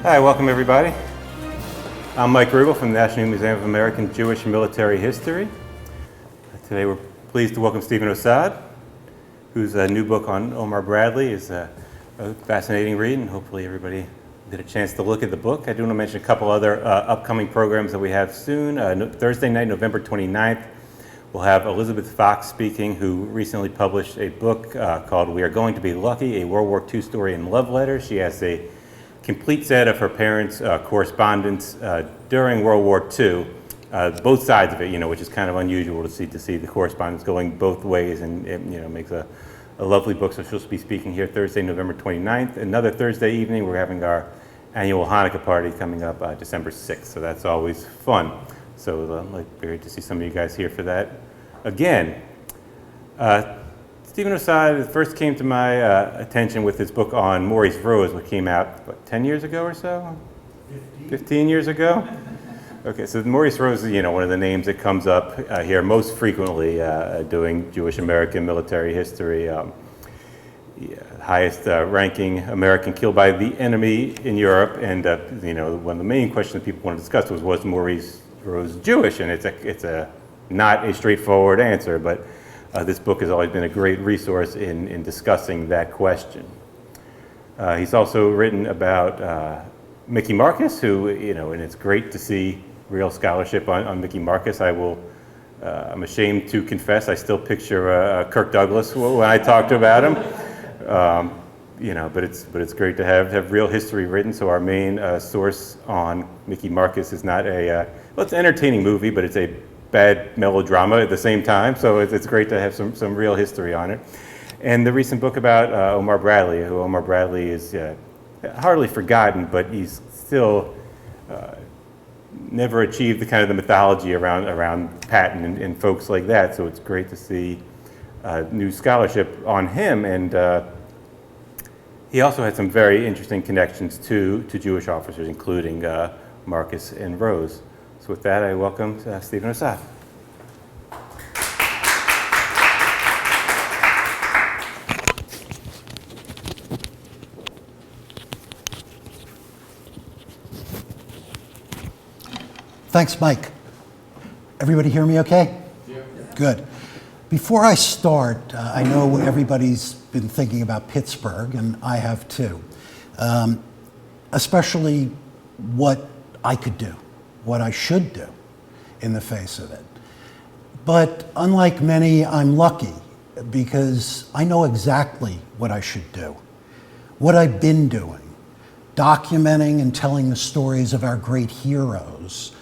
Hi, welcome everybody. I'm Mike Rugel from the National Museum of American Jewish Military History. Today we're pleased to welcome Steven Ossad, whose new book on Omar Bradley is a fascinating read, and hopefully everybody get a chance to look at the book. I do want to mention a couple other upcoming programs that we have soon. Thursday night, November 29th, we'll have Elizabeth Fox speaking, who recently published a book called We Are Going to Be Lucky, a World War II story in love letter. She has a complete set of her parents' correspondence during World War II, both sides of it, which is kind of unusual to see the correspondence going both ways, and it, makes a lovely book. So she'll be speaking here Thursday, November 29th. Another Thursday evening, we're having our annual Hanukkah party coming up December 6th, so that's always fun. So great to see some of you guys here for that. Again, Steven Ossad first came to my attention with his book on Maurice Rose, which came out, 10 years ago or so? 15 years ago? Okay, so Maurice Rose is, one of the names that comes up here most frequently doing Jewish American military history. Highest ranking American killed by the enemy in Europe, and one of the main questions people want to discuss was Maurice Rose Jewish? And it's not a straightforward answer, but this book has always been a great resource in discussing that question. He's also written about Mickey Marcus, who, and it's great to see real scholarship on Mickey Marcus. I'm ashamed to confess, I still picture Kirk Douglas when I talked about him. But it's great to have real history written. So our main source on Mickey Marcus is not it's an entertaining movie, but it's a bad melodrama at the same time, so it's great to have some real history on it. And the recent book about Omar Bradley, who Omar Bradley is hardly forgotten, but he's still never achieved the kind of the mythology around Patton and folks like that, so it's great to see new scholarship on him. And he also had some very interesting connections to Jewish officers, including Marcus and Rose. So with that, I welcome Steven Ossad. Thanks, Mike. Everybody hear me okay? Yeah. Good. Before I start, I know everybody's been thinking about Pittsburgh, and I have too. Especially what I could do, what I should do in the face of it. But unlike many, I'm lucky because I know exactly what I should do, what I've been doing, documenting and telling the stories of our great heroes,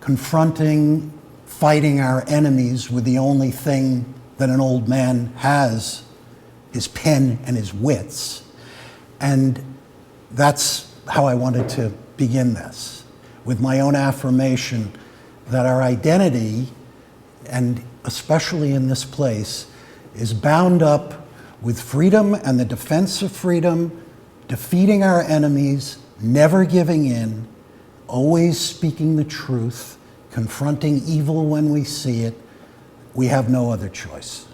confronting, fighting our enemies with the only thing that an old man has, his pen and his wits. And that's how I wanted to begin this, with my own affirmation that our identity, and especially in this place, is bound up with freedom and the defense of freedom, defeating our enemies, never giving in, always speaking the truth, confronting evil when we see it. We have no other choice.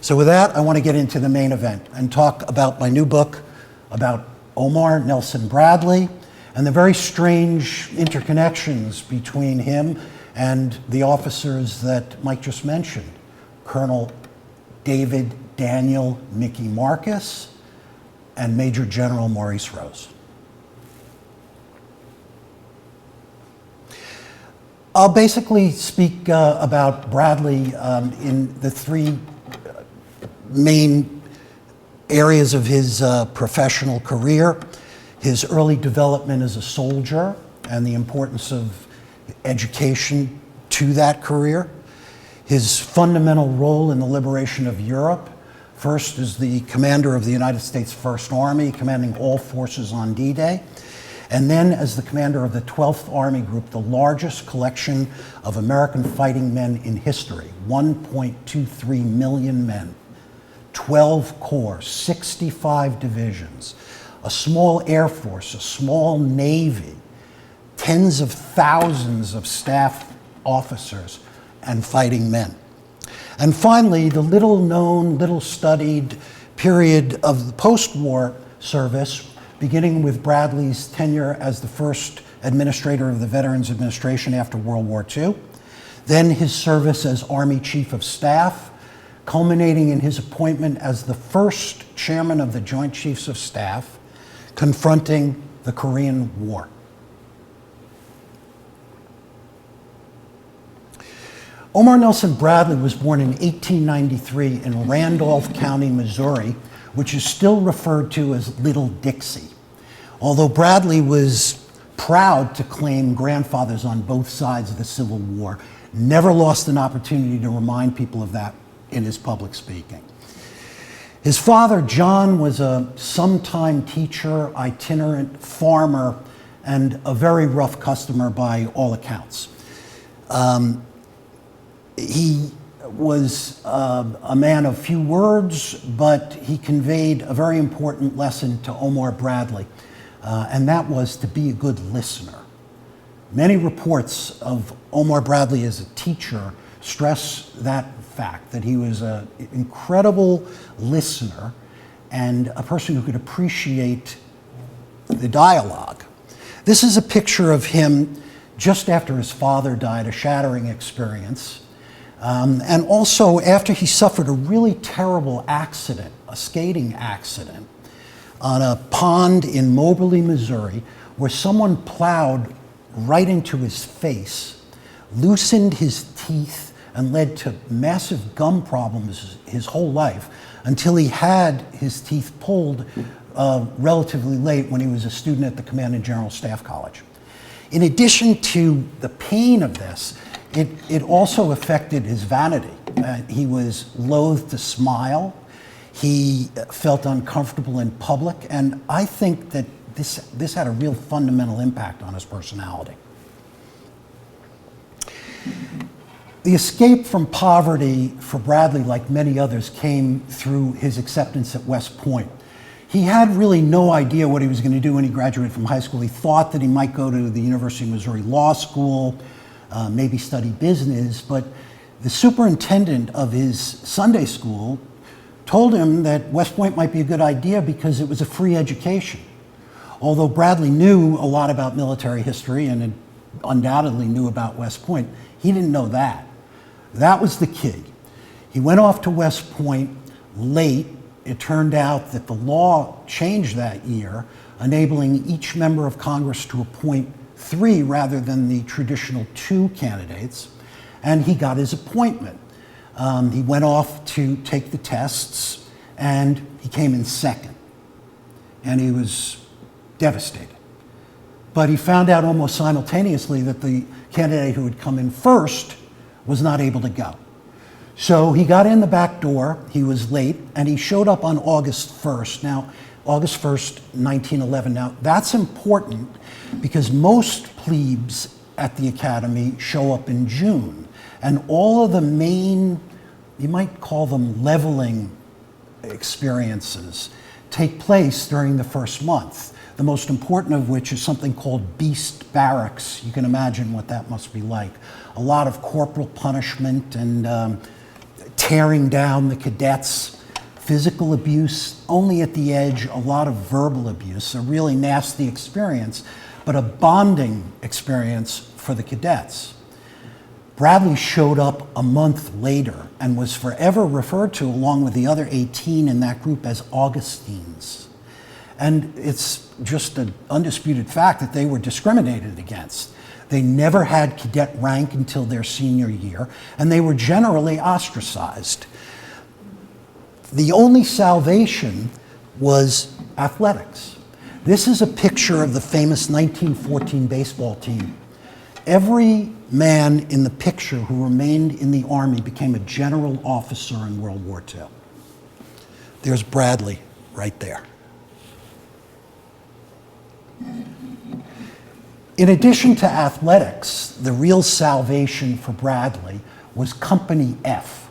So with that, I want to get into the main event and talk about my new book about Omar Nelson Bradley and the very strange interconnections between him and the officers that Mike just mentioned, Colonel David Daniel Mickey Marcus and Major General Maurice Rose. I'll basically speak about Bradley in the three main areas of his professional career: his early development as a soldier and the importance of education to that career, his fundamental role in the liberation of Europe, first as the commander of the United States First Army, commanding all forces on D-Day, and then as the commander of the 12th Army Group, the largest collection of American fighting men in history, 1.23 million men, 12 corps, 65 divisions, a small Air Force, a small Navy, tens of thousands of staff officers and fighting men. And finally, the little known, little studied period of the post-war service beginning with Bradley's tenure as the first administrator of the Veterans Administration after World War II, then his service as Army Chief of Staff, culminating in his appointment as the first chairman of the Joint Chiefs of Staff, confronting the Korean War. Omar Nelson Bradley was born in 1893 in Randolph County, Missouri, which is still referred to as Little Dixie. Although Bradley was proud to claim grandfathers on both sides of the Civil War, never lost an opportunity to remind people of that in his public speaking. His father, John, was a sometime teacher, itinerant farmer, and a very rough customer by all accounts. He was a man of few words, but he conveyed a very important lesson to Omar Bradley, and that was to be a good listener. Many reports of Omar Bradley as a teacher stress that fact, that he was an incredible listener and a person who could appreciate the dialogue. This is a picture of him just after his father died, a shattering experience. And also after he suffered a really terrible accident, a skating accident, on a pond in Moberly, Missouri, where someone plowed right into his face, loosened his teeth, and led to massive gum problems his whole life until he had his teeth pulled relatively late when he was a student at the Command and General Staff College. In addition to the pain of this, it also affected his vanity. He was loath to smile. He felt uncomfortable in public, and I think that this had a real fundamental impact on his personality. The escape from poverty for Bradley, like many others, came through his acceptance at West Point. He had really no idea what he was going to do when he graduated from high school. He thought that he might go to the University of Missouri Law School, maybe study business, but the superintendent of his Sunday school told him that West Point might be a good idea because it was a free education. Although Bradley knew a lot about military history and undoubtedly knew about West Point, he didn't know that. That was the key. He went off to West Point late. It turned out that the law changed that year, enabling each member of Congress to appoint 3 rather than the traditional 2 candidates, and he got his appointment. He went off to take the tests, and he came in second, and he was devastated. But he found out almost simultaneously that the candidate who had come in first was not able to go. So he got in the back door, he was late, and he showed up on August 1st. Now, August 1st, 1911. Now, that's important because most plebes at the academy show up in June. And all of the main, you might call them leveling experiences, take place during the first month. The most important of which is something called Beast Barracks. You can imagine what that must be like. A lot of corporal punishment and tearing down the cadets. Physical abuse, only at the edge, a lot of verbal abuse, a really nasty experience, but a bonding experience for the cadets. Bradley showed up a month later and was forever referred to, along with the other 18 in that group, as Augustines. And it's just an undisputed fact that they were discriminated against. They never had cadet rank until their senior year, and they were generally ostracized. The only salvation was athletics. This is a picture of the famous 1914 baseball team. Every man in the picture who remained in the Army became a general officer in World War II. There's Bradley right there. In addition to athletics, the real salvation for Bradley was Company F.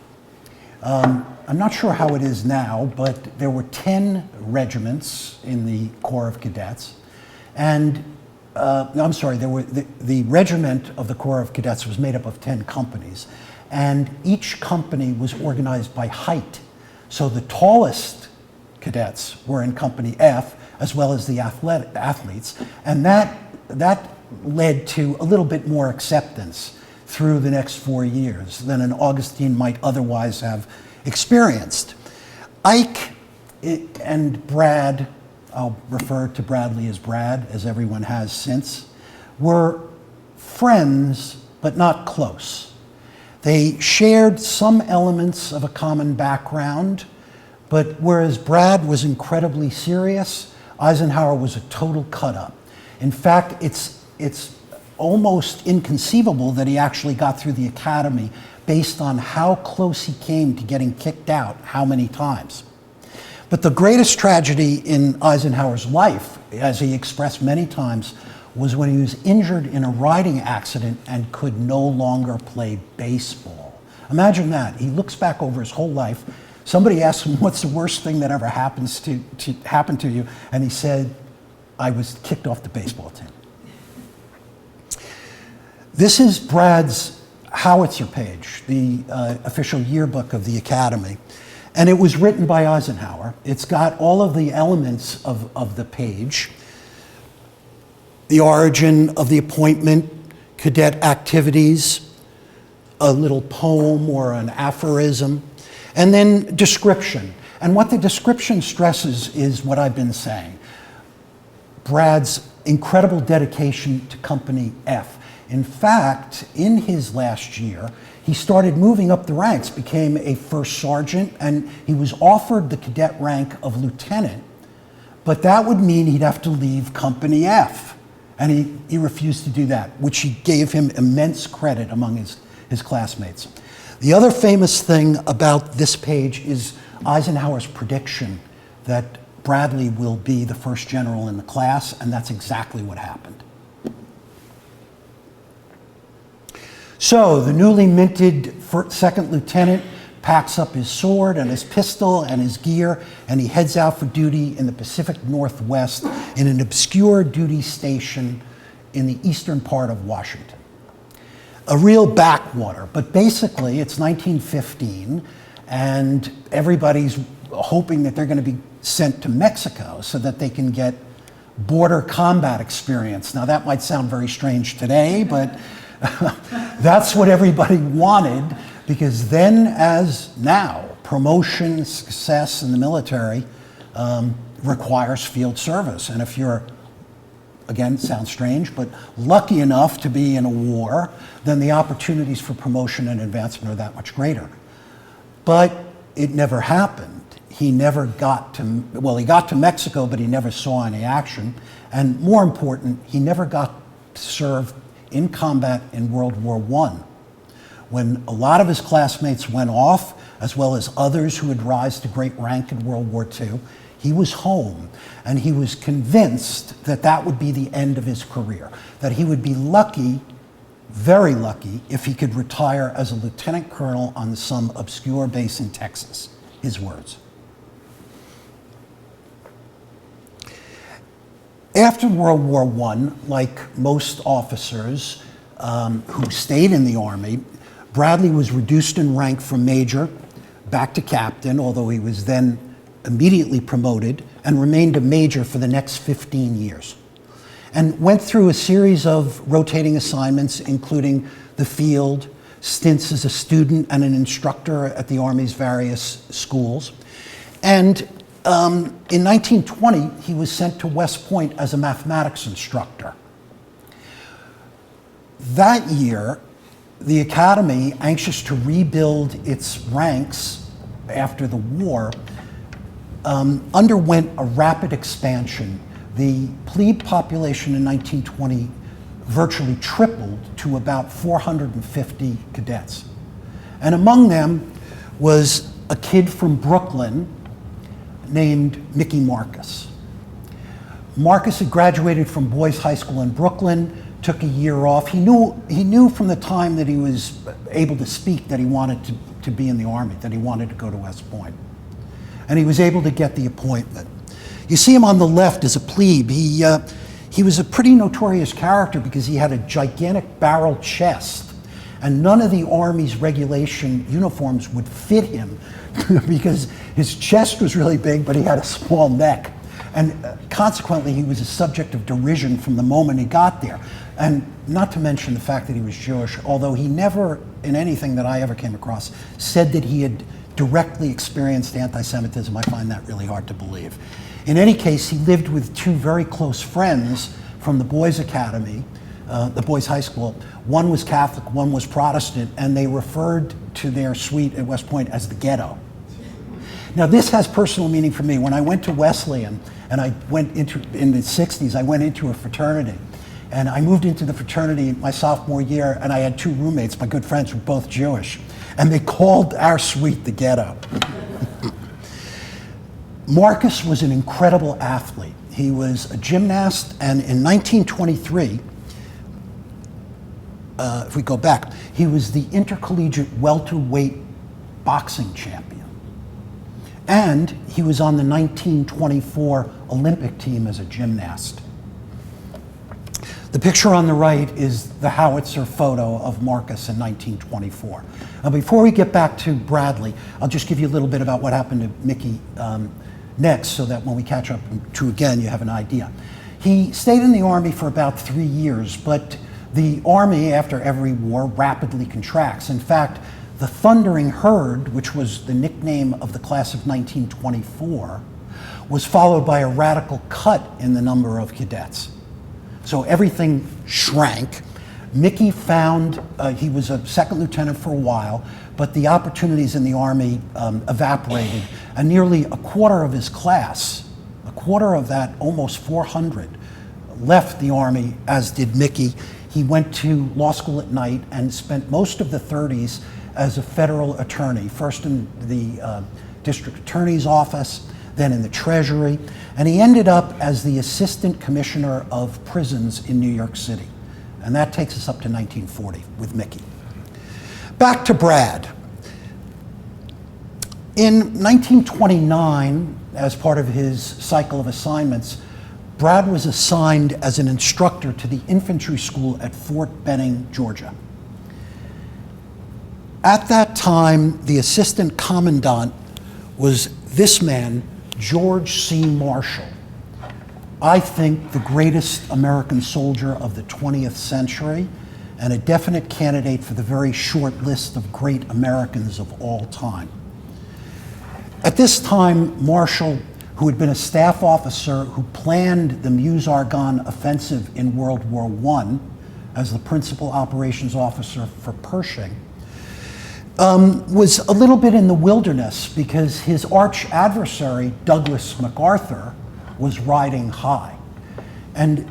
I'm not sure how it is now, but there were 10 regiments in the Corps of Cadets. And, I'm sorry, the regiment of the Corps of Cadets was made up of 10 companies. And each company was organized by height. So the tallest cadets were in Company F, as well as the athletes. And that led to a little bit more acceptance through the next 4 years than an Augustine might otherwise have experienced. Ike and Brad, I'll refer to Bradley as Brad, as everyone has since, were friends, but not close. They shared some elements of a common background, but whereas Brad was incredibly serious, Eisenhower was a total cut-up. In fact, it's almost inconceivable that he actually got through the academy based on how close he came to getting kicked out how many times. But the greatest tragedy in Eisenhower's life, as he expressed many times, was when he was injured in a riding accident and could no longer play baseball. Imagine that. He looks back over his whole life. Somebody asks him, what's the worst thing that ever happen to you? And he said, I was kicked off the baseball team. This is Brad's howitzer page, the official yearbook of the Academy. And it was written by Eisenhower. It's got all of the elements of the page. The origin of the appointment, cadet activities, a little poem or an aphorism, and then description. And what the description stresses is what I've been saying. Brad's incredible dedication to Company F. In fact, in his last year, he started moving up the ranks, became a first sergeant, and he was offered the cadet rank of lieutenant, but that would mean he'd have to leave Company F, and he refused to do that, which he gave him immense credit among his classmates. The other famous thing about this page is Eisenhower's prediction that Bradley will be the first general in the class, and that's exactly what happened. So the newly minted second lieutenant packs up his sword and his pistol and his gear, and he heads out for duty in the Pacific Northwest in an obscure duty station in the eastern part of Washington. A real backwater, but basically it's 1915, and everybody's hoping that they're going to be sent to Mexico so that they can get border combat experience. Now that might sound very strange today, but that's what everybody wanted, because then, as now, promotion, success in the military requires field service. And if you're, again, sounds strange, but lucky enough to be in a war, then the opportunities for promotion and advancement are that much greater. But it never happened. He never got to, well, he got to Mexico, but he never saw any action. And more important, he never got to serve in combat in World War I. When a lot of his classmates went off, as well as others who had risen to great rank in World War II, he was home, and he was convinced that that would be the end of his career, that he would be lucky, very lucky, if he could retire as a lieutenant colonel on some obscure base in Texas. His words. After World War I, like most officers who stayed in the Army, Bradley was reduced in rank from major back to captain, although he was then immediately promoted, and remained a major for the next 15 years. And went through a series of rotating assignments, including the field, stints as a student and an instructor at the Army's various schools. And in 1920, he was sent to West Point as a mathematics instructor. That year, the Academy, anxious to rebuild its ranks after the war, underwent a rapid expansion. The plebe population in 1920 virtually tripled to about 450 cadets. And among them was a kid from Brooklyn named Mickey Marcus. Marcus had graduated from Boys High School in Brooklyn, took a year off. He knew from the time that he was able to speak that he wanted to be in the Army, that he wanted to go to West Point. And he was able to get the appointment. You see him on the left as a plebe. He was a pretty notorious character because he had a gigantic barrel chest, and none of the Army's regulation uniforms would fit him because his chest was really big, but he had a small neck. And consequently, he was a subject of derision from the moment he got there. And not to mention the fact that he was Jewish, although he never, in anything that I ever came across, said that he had directly experienced anti-Semitism. I find that really hard to believe. In any case, he lived with two very close friends from the Boys Academy, the Boys High School. One was Catholic, one was Protestant, and they referred to their suite at West Point as the ghetto. Now, this has personal meaning for me. When I went to Wesleyan, and I went into, in the 60s, I went into a fraternity. And I moved into the fraternity my sophomore year, and I had two roommates, my good friends, who were both Jewish. And they called our suite the ghetto. Marcus was an incredible athlete. He was a gymnast, and in 1923, if we go back, he was the intercollegiate welterweight boxing champion. And he was on the 1924 Olympic team as a gymnast. The picture on the right is the howitzer photo of Marcus in 1924. Now, before we get back to Bradley, I'll just give you a little bit about what happened to Mickey next, so that when we catch up to again, you have an idea. He stayed in the Army for about 3 years, but the Army, after every war, rapidly contracts. In fact, the Thundering Herd, which was the nickname of the class of 1924, was followed by a radical cut in the number of cadets. So everything shrank. Mickey found, he was a second lieutenant for a while, but the opportunities in the Army evaporated, and nearly a quarter of his class, a quarter of that, almost 400, left the Army, as did Mickey. He went to law school at night and spent most of the 30s as a federal attorney, first in the district attorney's office, then in the Treasury, and he ended up as the assistant commissioner of prisons in New York City. And that takes us up to 1940 with Mickey. Back to Brad. In 1929, as part of his cycle of assignments, Brad was assigned as an instructor to the infantry school at Fort Benning, Georgia. At that time, the assistant commandant was this man, George C. Marshall. I think the greatest American soldier of the 20th century, and a definite candidate for the very short list of great Americans of all time. At this time, Marshall, who had been a staff officer who planned the Meuse-Argonne offensive in World War I as the principal operations officer for Pershing, was a little bit in the wilderness because his arch adversary, Douglas MacArthur, was riding high, and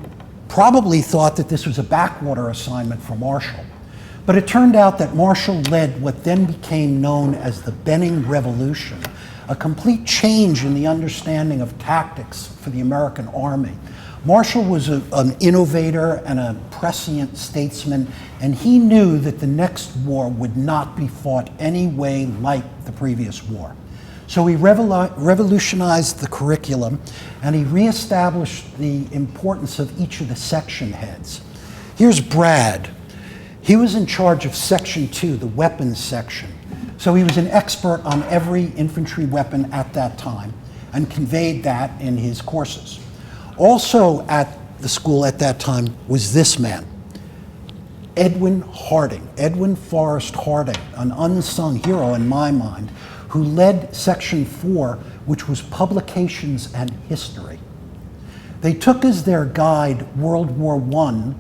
probably thought that this was a backwater assignment for Marshall. But it turned out that Marshall led what then became known as the Benning Revolution, a complete change in the understanding of tactics for the American Army. Marshall was an innovator and a prescient statesman, and he knew that the next war would not be fought any way like the previous war. So he revolutionized the curriculum, and he reestablished the importance of each of the section heads. Here's Brad. He was in charge of Section 2, the weapons section. So he was an expert on every infantry weapon at that time and conveyed that in his courses. Also at the school at that time was this man, Edwin Harding, Edwin Forrest Harding, an unsung hero in my mind, who led Section 4, which was publications and history. They took as their guide World War I,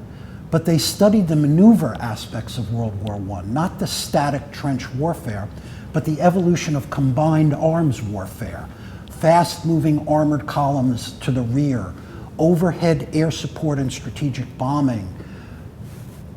but they studied the maneuver aspects of World War I, not the static trench warfare, but the evolution of combined arms warfare, fast-moving armored columns to the rear, overhead air support and strategic bombing,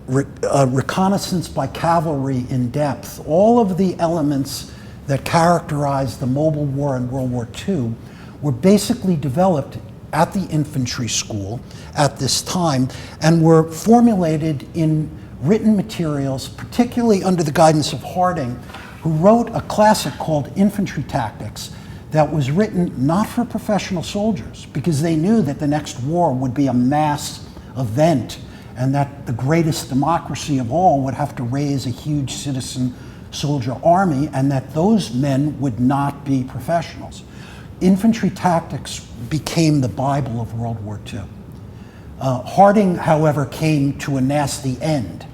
reconnaissance by cavalry in depth. All of the elements that characterized the mobile war in World War II were basically developed at the infantry school at this time and were formulated in written materials, particularly under the guidance of Harding, who wrote a classic called Infantry Tactics that was written not for professional soldiers, because they knew that the next war would be a mass event and that the greatest democracy of all would have to raise a huge citizen soldier army, and that those men would not be professionals. infantry tactics became the Bible of World War II. Harding, however, came to a nasty end.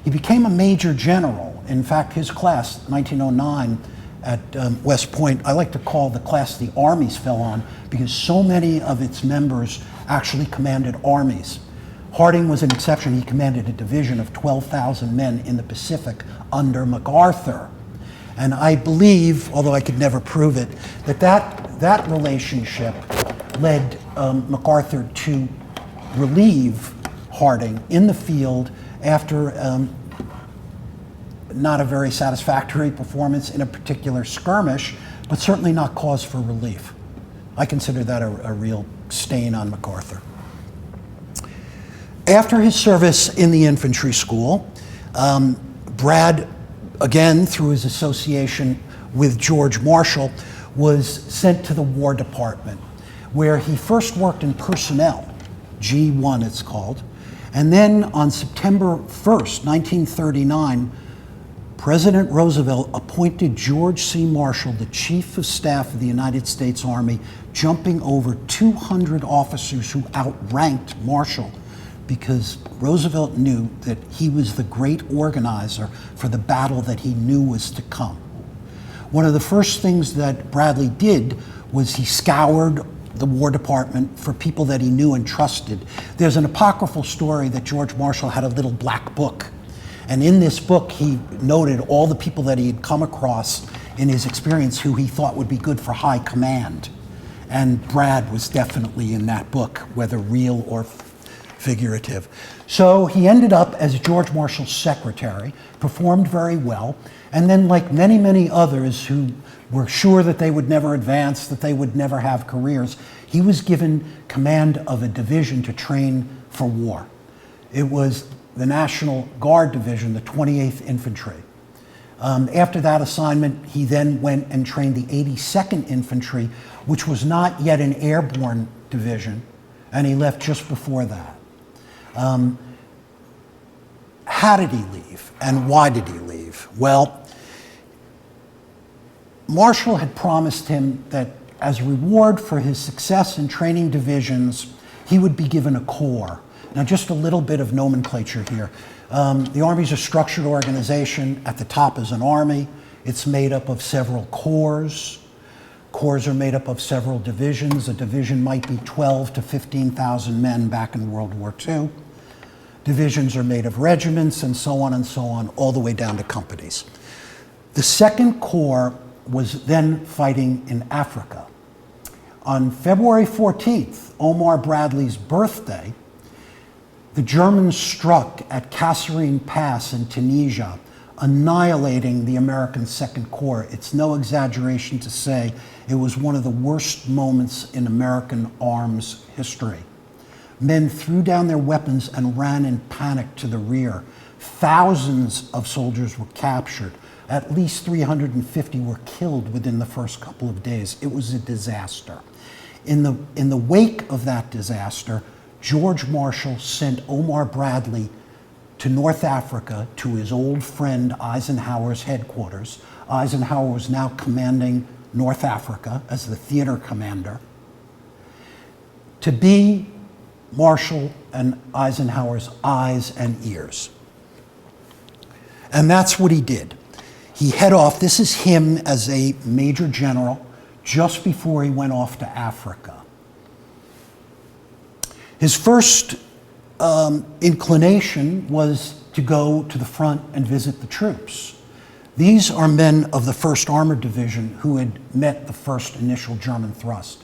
He became a major general. In fact, his class, 1909, at West Point, I like to call the class the armies fell on because so many of its members actually commanded armies. Harding was an exception. He commanded a division of 12,000 men in the Pacific under MacArthur. And I believe, although I could never prove it, that relationship led MacArthur to relieve Harding in the field after not a very satisfactory performance in a particular skirmish, but certainly not cause for relief. I consider that a real stain on MacArthur. After his service in the infantry school, Brad, again through his association with George Marshall, was sent to the War Department, where he first worked in personnel, G1 it's called, and then on September 1st, 1939, President Roosevelt appointed George C. Marshall the Chief of Staff of the United States Army, jumping over 200 officers who outranked Marshall because Roosevelt knew that he was the great organizer for the battle that he knew was to come. One of the first things that Bradley did was he scoured the War Department for people that he knew and trusted. There's an apocryphal story that George Marshall had a little black book. And in this book, he noted all the people that he had come across in his experience who he thought would be good for high command. And Brad was definitely in that book, whether real or figurative. So he ended up as George Marshall's secretary, performed very well, and then like many, many others who were sure that they would never advance, that they would never have careers, he was given command of a division to train for war. It was the National Guard Division, the 28th Infantry. After that assignment, he then went and trained the 82nd Infantry, which was not yet an airborne division, and he left just before that. How did he leave, and why did he leave? Well, Marshall had promised him that as a reward for his success in training divisions, he would be given a corps. Now, just a little bit of nomenclature here. The Army's a structured organization. At the top is an army. It's made up of several corps. Corps are made up of several divisions. A division might be 12 to 15,000 men back in World War II. Divisions are made of regiments and so on, all the way down to companies. The Second Corps was then fighting in Africa. On February 14th, Omar Bradley's birthday, the Germans struck at Kasserine Pass in Tunisia, annihilating the American Second Corps. It's no exaggeration to say it was one of the worst moments in American arms history. Men threw down their weapons and ran in panic to the rear. Thousands of soldiers were captured. At least 350 were killed within the first couple of days. It was a disaster. In the wake of that disaster, George Marshall sent Omar Bradley to North Africa to his old friend Eisenhower's headquarters. Eisenhower was now commanding North Africa as the theater commander, to be Marshall and Eisenhower's eyes and ears. And that's what he did. He head off. This is him as a major general just before he went off to Africa. His first inclination was to go to the front and visit the troops. These are men of the 1st Armored Division who had met the first initial German thrust.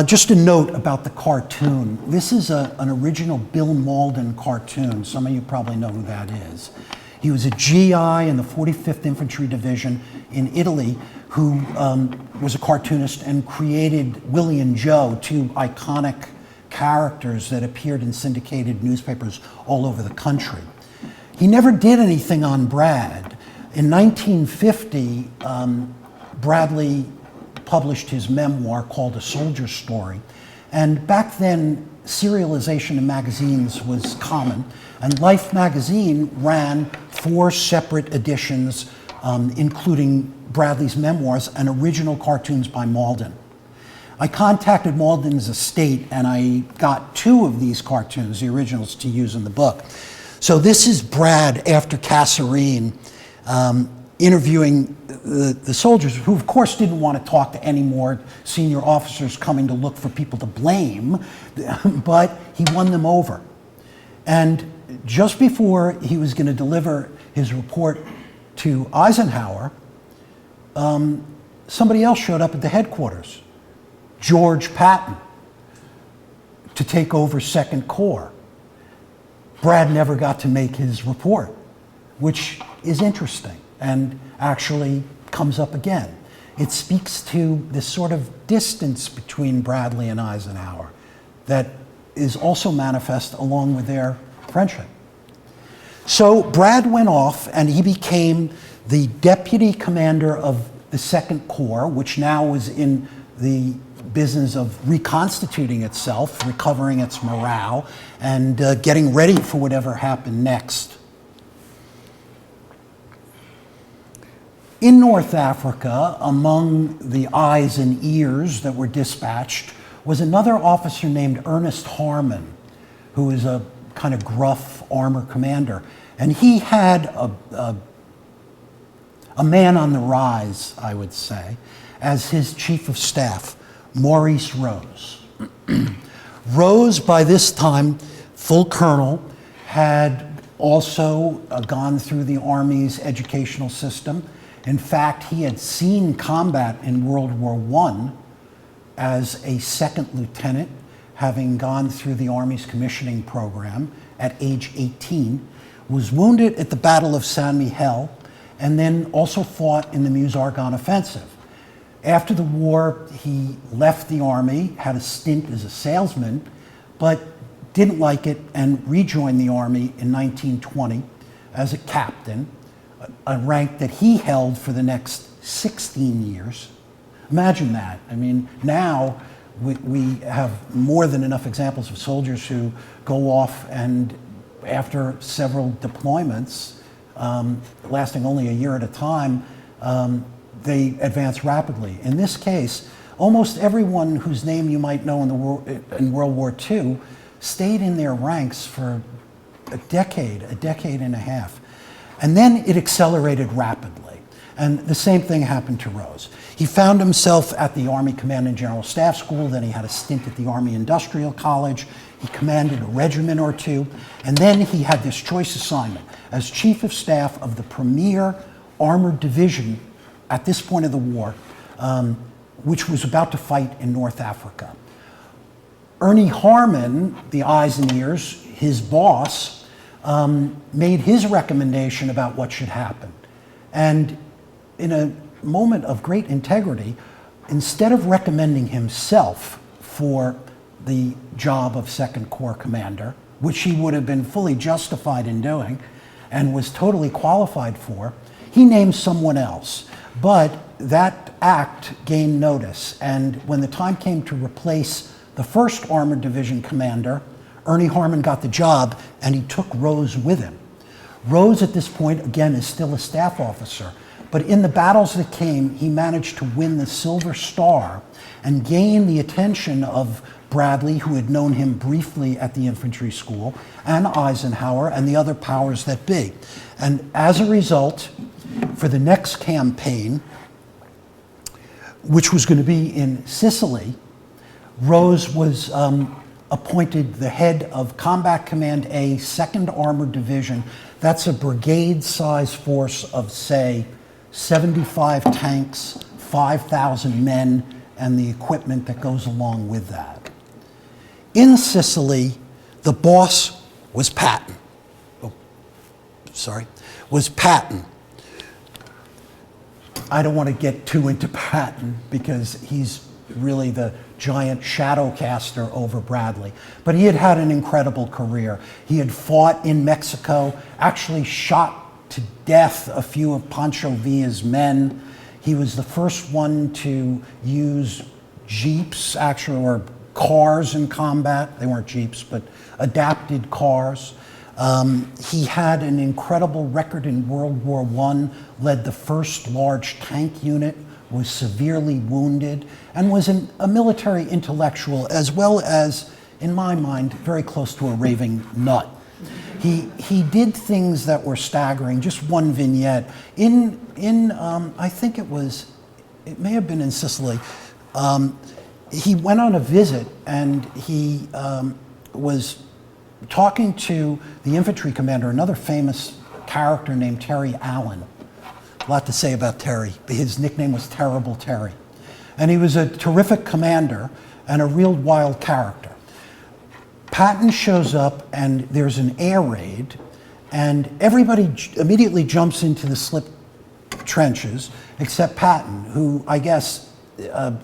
Just a note about the cartoon. This is an original Bill Malden cartoon. Some of you probably know who that is. He was a GI in the 45th Infantry Division in Italy who was a cartoonist and created Willie and Joe, two iconic characters that appeared in syndicated newspapers all over the country. He never did anything on Brad. In 1950, Bradley published his memoir called A Soldier's Story. And back then, serialization in magazines was common. And Life magazine ran 4 separate editions, including Bradley's memoirs and original cartoons by Malden. I contacted Malden's estate and I got 2 of these cartoons, the originals, to use in the book. So this is Brad after Kasserine interviewing the soldiers, who of course didn't want to talk to any more senior officers coming to look for people to blame, but he won them over. And just before he was going to deliver his report to Eisenhower, somebody else showed up at the headquarters, George Patton, to take over Second Corps. Brad never got to make his report, which is interesting and actually comes up again. It speaks to this sort of distance between Bradley and Eisenhower that is also manifest along with their friendship. So Brad went off and he became the deputy commander of the Second Corps, which now was in the business of reconstituting itself, recovering its morale, and getting ready for whatever happened next. In North Africa, among the eyes and ears that were dispatched, was another officer named Ernest Harmon, who was a kind of gruff armor commander. And he had a man on the rise, I would say, as his chief of staff, Maurice Rose. Rose, by this time, full colonel, had also gone through the Army's educational system. In fact, he had seen combat in World War I as a second lieutenant, having gone through the Army's commissioning program at age 18, was wounded at the Battle of Saint Mihiel, and then also fought in the Meuse-Argonne offensive. After the war, he left the Army, had a stint as a salesman, but didn't like it and rejoined the Army in 1920 as a captain, a rank that he held for the next 16 years. Imagine that. I mean, now we have more than enough examples of soldiers who go off and after several deployments, lasting only a year at a time, they advance rapidly. In this case, almost everyone whose name you might know in World War II stayed in their ranks for a decade and a half. And then it accelerated rapidly. And the same thing happened to Rose. He found himself at the Army Command and General Staff School, then he had a stint at the Army Industrial College, he commanded a regiment or 2, and then he had this choice assignment as Chief of Staff of the premier armored division at this point of the war, which was about to fight in North Africa. Ernie Harmon, the eyes and ears, his boss, made his recommendation about what should happen. And in a moment of great integrity, instead of recommending himself for the job of Second Corps commander, which he would have been fully justified in doing and was totally qualified for, he named someone else. But that act gained notice, and when the time came to replace the 1st Armored Division commander, Ernie Harmon got the job, and he took Rose with him. Rose, at this point, again, is still a staff officer, but in the battles that came, he managed to win the Silver Star and gain the attention of Bradley, who had known him briefly at the infantry school, and Eisenhower, and the other powers that be. And as a result, for the next campaign, which was going to be in Sicily, Rose was appointed the head of Combat Command A, 2nd Armored Division. That's a brigade-size force of, say, 75 tanks, 5,000 men, and the equipment that goes along with that. In Sicily, the boss was Patton. Was Patton. I don't want to get too into Patton because he's really the giant shadow caster over Bradley. But he had had an incredible career. He had fought in Mexico, actually shot to death a few of Pancho Villa's men. He was the first one to use jeeps, actually, or cars in combat. They weren't jeeps, but adapted cars. He had an incredible record in World War I, led the first large tank unit was severely wounded, and was a military intellectual, as well as, in my mind, very close to a raving nut. He did things that were staggering. Just one vignette. I think it may have been in Sicily. He went on a visit, and he was talking to the infantry commander, another famous character named Terry Allen. A lot to say about Terry. His nickname was Terrible Terry. And he was a terrific commander and a real wild character. Patton shows up, and there's an air raid, and everybody immediately jumps into the slip trenches, except Patton, who I guess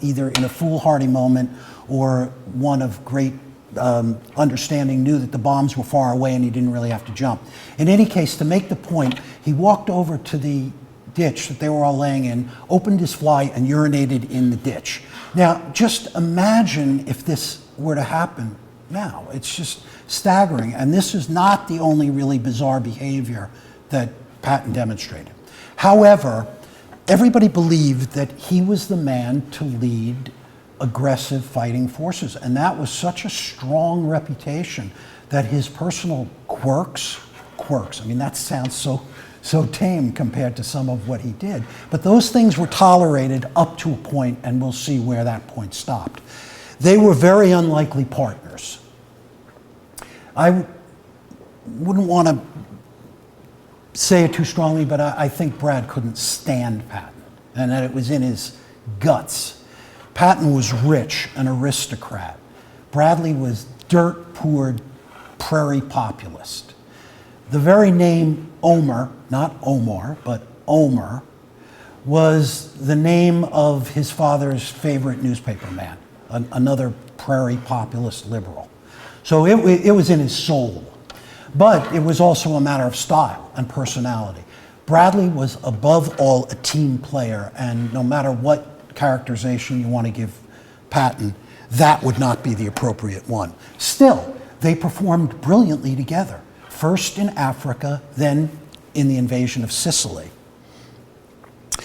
either in a foolhardy moment or one of great understanding knew that the bombs were far away and he didn't really have to jump. In any case, to make the point, he walked over to the ditch that they were all laying in, opened his fly, and urinated in the ditch. Now, just imagine if this were to happen now. It's just staggering. And this is not the only really bizarre behavior that Patton demonstrated. However, everybody believed that he was the man to lead aggressive fighting forces. And that was such a strong reputation that his personal quirks, I mean, that sounds so tame compared to some of what he did. But those things were tolerated up to a point, and we'll see where that point stopped. They were very unlikely partners. I wouldn't want to say it too strongly, but I think Brad couldn't stand Patton, and that it was in his guts. Patton was rich, an aristocrat. Bradley was dirt-poor prairie populist. The very name Omer, not Omar, but Omer, was the name of his father's favorite newspaper man, another prairie populist liberal. So it was in his soul. But it was also a matter of style and personality. Bradley was above all a team player, and no matter what characterization you want to give Patton, that would not be the appropriate one. Still, they performed brilliantly together, first in Africa, then in the invasion of Sicily.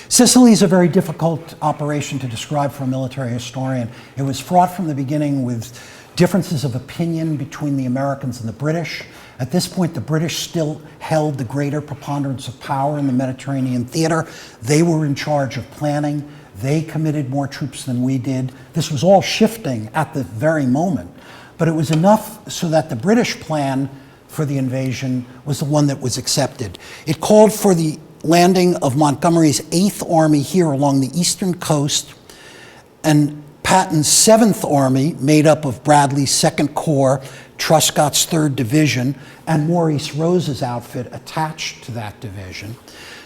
Sicily is a very difficult operation to describe for a military historian. It was fraught from the beginning with differences of opinion between the Americans and the British. At this point, the British still held the greater preponderance of power in the Mediterranean theater. They were in charge of planning. They committed more troops than we did. This was all shifting at the very moment. But it was enough so that the British plan for the invasion was the one that was accepted. It called for the landing of Montgomery's 8th Army here along the eastern coast, and Patton's 7th Army, made up of Bradley's 2nd Corps, Truscott's 3rd Division, and Maurice Rose's outfit attached to that division,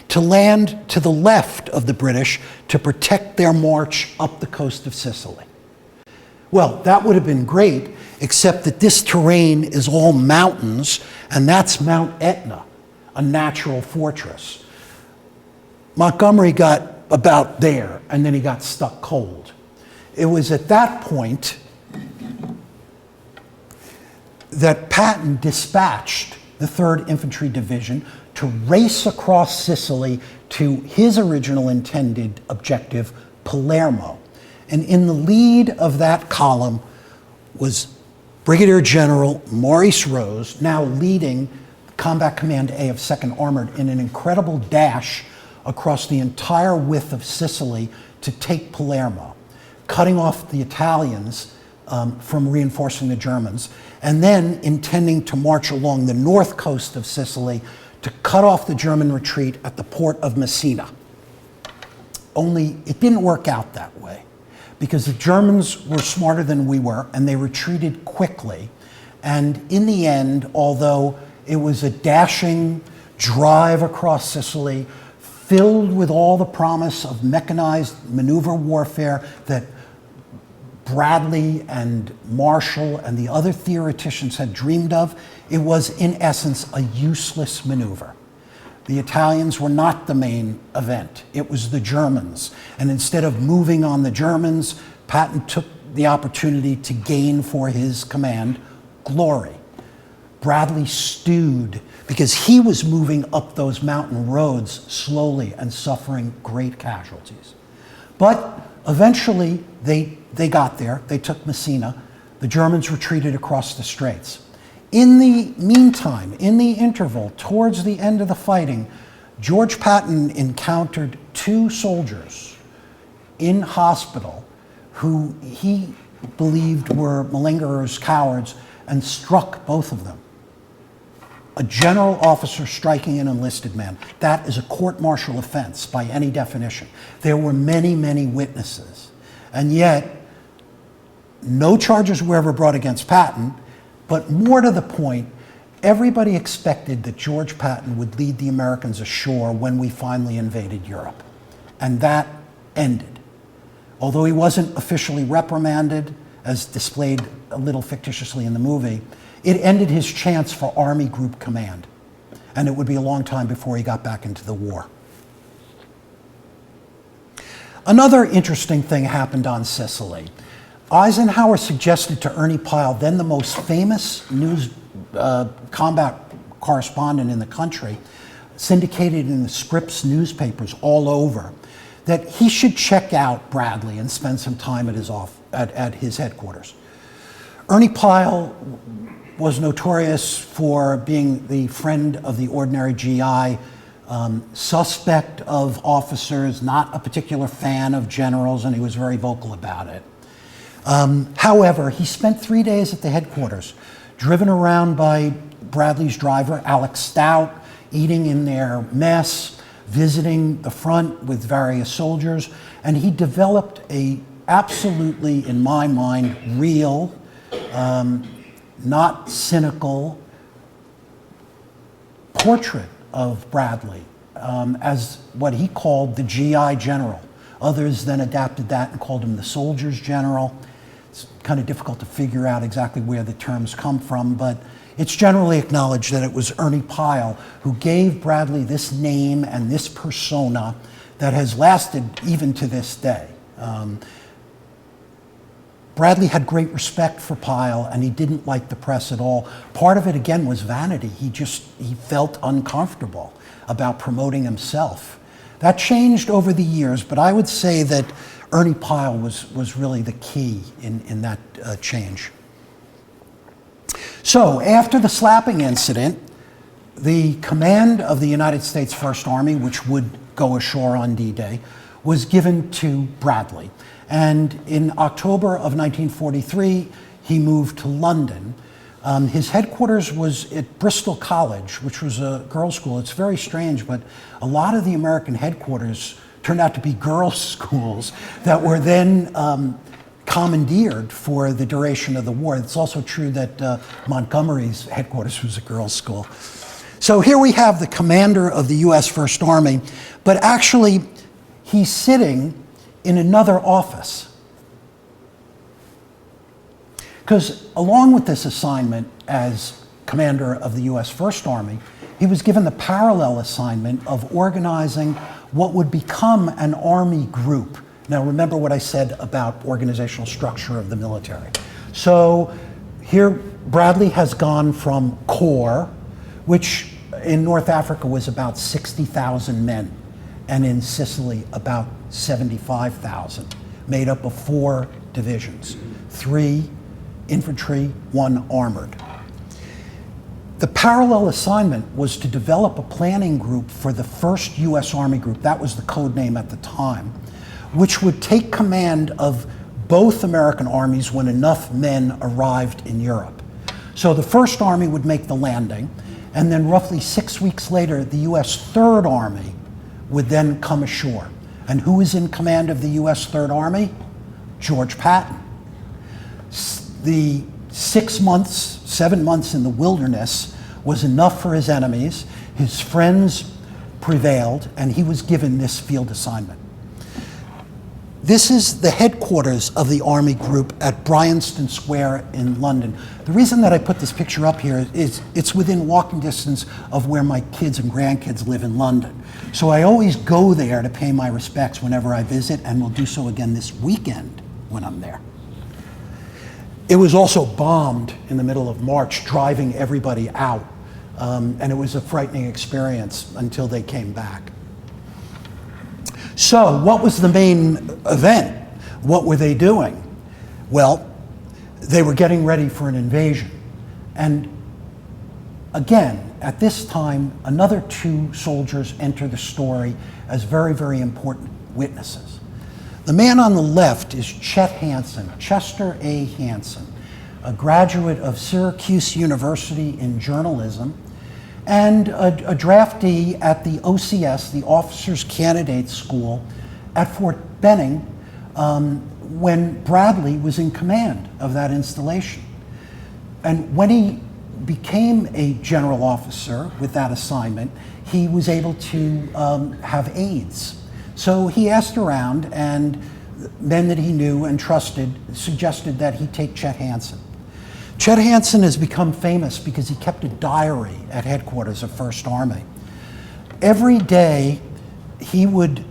to land to the left of the British to protect their march up the coast of Sicily. Well, that would have been great, except that this terrain is all mountains, and that's Mount Etna, a natural fortress. Montgomery got about there, and then he got stuck cold. It was at that point that Patton dispatched the 3rd Infantry Division to race across Sicily to his original intended objective, Palermo. And in the lead of that column was Brigadier General Maurice Rose, now leading Combat Command A of 2nd Armored in an incredible dash across the entire width of Sicily to take Palermo, cutting off the Italians from reinforcing the Germans, and then intending to march along the north coast of Sicily to cut off the German retreat at the port of Messina. Only it didn't work out that way, because the Germans were smarter than we were, and they retreated quickly. And in the end, although it was a dashing drive across Sicily, filled with all the promise of mechanized maneuver warfare that Bradley and Marshall and the other theoreticians had dreamed of, it was in essence a useless maneuver. The Italians were not the main event. It was the Germans. And instead of moving on the Germans, Patton took the opportunity to gain for his command glory. Bradley stewed because he was moving up those mountain roads slowly and suffering great casualties. But eventually they got there, they took Messina, the Germans retreated across the straits. In the meantime, in the interval, towards the end of the fighting, George Patton encountered 2 soldiers in hospital who he believed were malingerers, cowards, and struck both of them. A general officer striking an enlisted man. That is a court-martial offense by any definition. There were many, many witnesses. And yet, no charges were ever brought against Patton, but more to the point, everybody expected that George Patton would lead the Americans ashore when we finally invaded Europe. And that ended. Although he wasn't officially reprimanded, as displayed a little fictitiously in the movie, it ended his chance for Army Group Command. And it would be a long time before he got back into the war. Another interesting thing happened on Sicily. Eisenhower suggested to Ernie Pyle, then the most famous news combat correspondent in the country, syndicated in the Scripps newspapers all over, that he should check out Bradley and spend some time at his headquarters. Ernie Pyle was notorious for being the friend of the ordinary GI, suspect of officers, not a particular fan of generals, and he was very vocal about it. However, he spent 3 days at the headquarters, driven around by Bradley's driver, Alex Stout, eating in their mess, visiting the front with various soldiers, and he developed a absolutely, in my mind, real, not cynical portrait of Bradley as what he called the GI general. Others then adapted that and called him the soldier's general. It's kind of difficult to figure out exactly where the terms come from, but it's generally acknowledged that it was Ernie Pyle who gave Bradley this name and this persona that has lasted even to this day. Bradley had great respect for Pyle, and he didn't like the press at all. Part of it, again, was vanity. He felt uncomfortable about promoting himself. That changed over the years, but I would say that Ernie Pyle was really the key in that change. So after the slapping incident, the command of the United States First Army, which would go ashore on D-Day, was given to Bradley. And in October of 1943, he moved to London. His headquarters was at Bristol College, which was a girls' school. It's very strange, but a lot of the American headquarters turned out to be girls' schools that were then commandeered for the duration of the war. It's also true that Montgomery's headquarters was a girls' school. So here we have the commander of the U.S. First Army, but actually he's sitting in another office. Because along with this assignment as commander of the U.S. First Army, he was given the parallel assignment of organizing what would become an army group. Now remember what I said about organizational structure of the military. So here Bradley has gone from corps, which in North Africa was about 60,000 men, and in Sicily about 75,000, made up of 4 divisions, 3 infantry, 1 armored. The parallel assignment was to develop a planning group for the first U.S. Army group, that was the code name at the time, which would take command of both American armies when enough men arrived in Europe. So the First Army would make the landing, and then roughly 6 weeks later, the U.S. Third Army would then come ashore. And who was in command of the U.S. Third Army? George Patton. The 7 months in the wilderness was enough for his enemies. His friends prevailed, and he was given this field assignment. This is the headquarters of the Army Group at Bryanston Square in London. The reason that I put this picture up here is it's within walking distance of where my kids and grandkids live in London. So I always go there to pay my respects whenever I visit, and will do so again this weekend when I'm there. It was also bombed in the middle of March, driving everybody out. And it was a frightening experience until they came back. So what was the main event? What were they doing? Well, they were getting ready for an invasion. And again, at this time, another 2 soldiers enter the story as very, very important witnesses. The man on the left is Chet Hansen, Chester A. Hansen, a graduate of Syracuse University in journalism and a draftee at the OCS, the Officers Candidate School at Fort Benning, when Bradley was in command of that installation. And when he became a general officer with that assignment, he was able to have aides. So he asked around, and men that he knew and trusted suggested that he take Chet Hansen. Chet Hansen has become famous because he kept a diary at headquarters of First Army. Every day, he would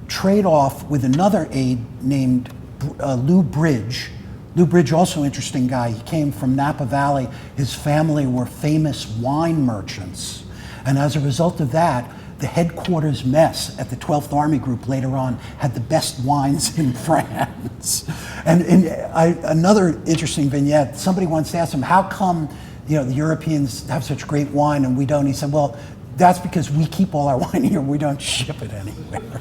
trade off with another aide named Lou Bridge. Lou Bridge, also interesting guy. He came from Napa Valley. His family were famous wine merchants. And as a result of that, the headquarters mess at the 12th Army Group later on had the best wines in France. And another interesting vignette, somebody once asked him, how come the Europeans have such great wine and we don't? He said, well, that's because we keep all our wine here, we don't ship it anywhere.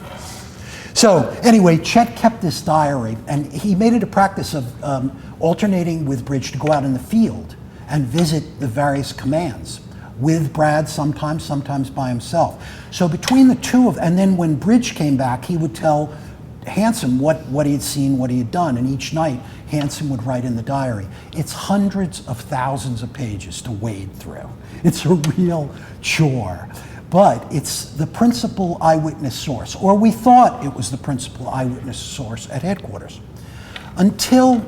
So anyway, Chet kept this diary, and he made it a practice of alternating with Bridge to go out in the field and visit the various commands with Brad sometimes by himself. So between the two of, and then when Bridge came back, he would tell Hansen what he had seen, what he had done, and each night Hansen would write in the diary. It's hundreds of thousands of pages to wade through. It's a real chore. But it's the principal eyewitness source, or we thought it was the principal eyewitness source at headquarters. Until,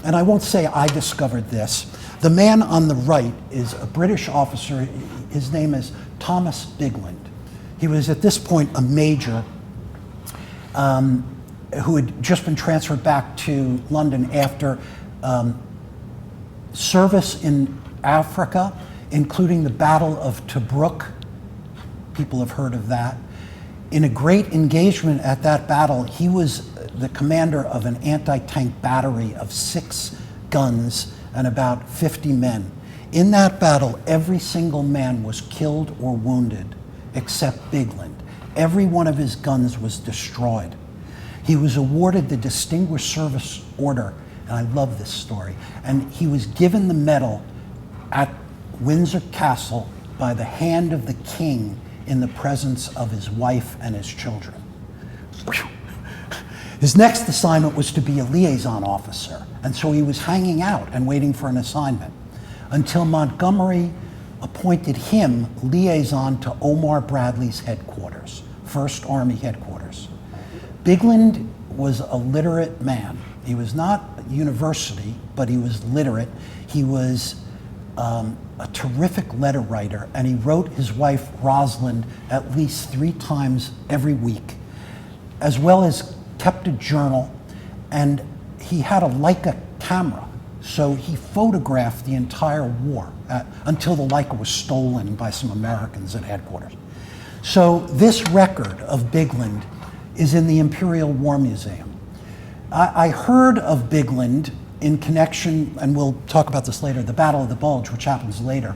and I won't say I discovered this, the man on the right is a British officer. His name is Thomas Bigland. He was at this point a major who had just been transferred back to London after service in Africa, including the Battle of Tobruk. People have heard of that. In a great engagement at that battle, he was the commander of an anti-tank battery of 6 guns and about 50 men. In that battle, every single man was killed or wounded except Bigland. Every one of his guns was destroyed. He was awarded the Distinguished Service Order, and I love this story, and he was given the medal at Windsor Castle by the hand of the king in the presence of his wife and his children. His next assignment was to be a liaison officer, and so he was hanging out and waiting for an assignment until Montgomery appointed him liaison to Omar Bradley's headquarters, First Army headquarters. Bigland was a literate man. He was not a university, but he was literate. He was a terrific letter writer, and he wrote his wife Rosalind at least 3 times every week, as well as kept a journal, and he had a Leica camera, so he photographed the entire war until the Leica was stolen by some Americans at headquarters. So this record of Bigland is in the Imperial War Museum. I heard of Bigland in connection, and we'll talk about this later, the Battle of the Bulge, which happens later.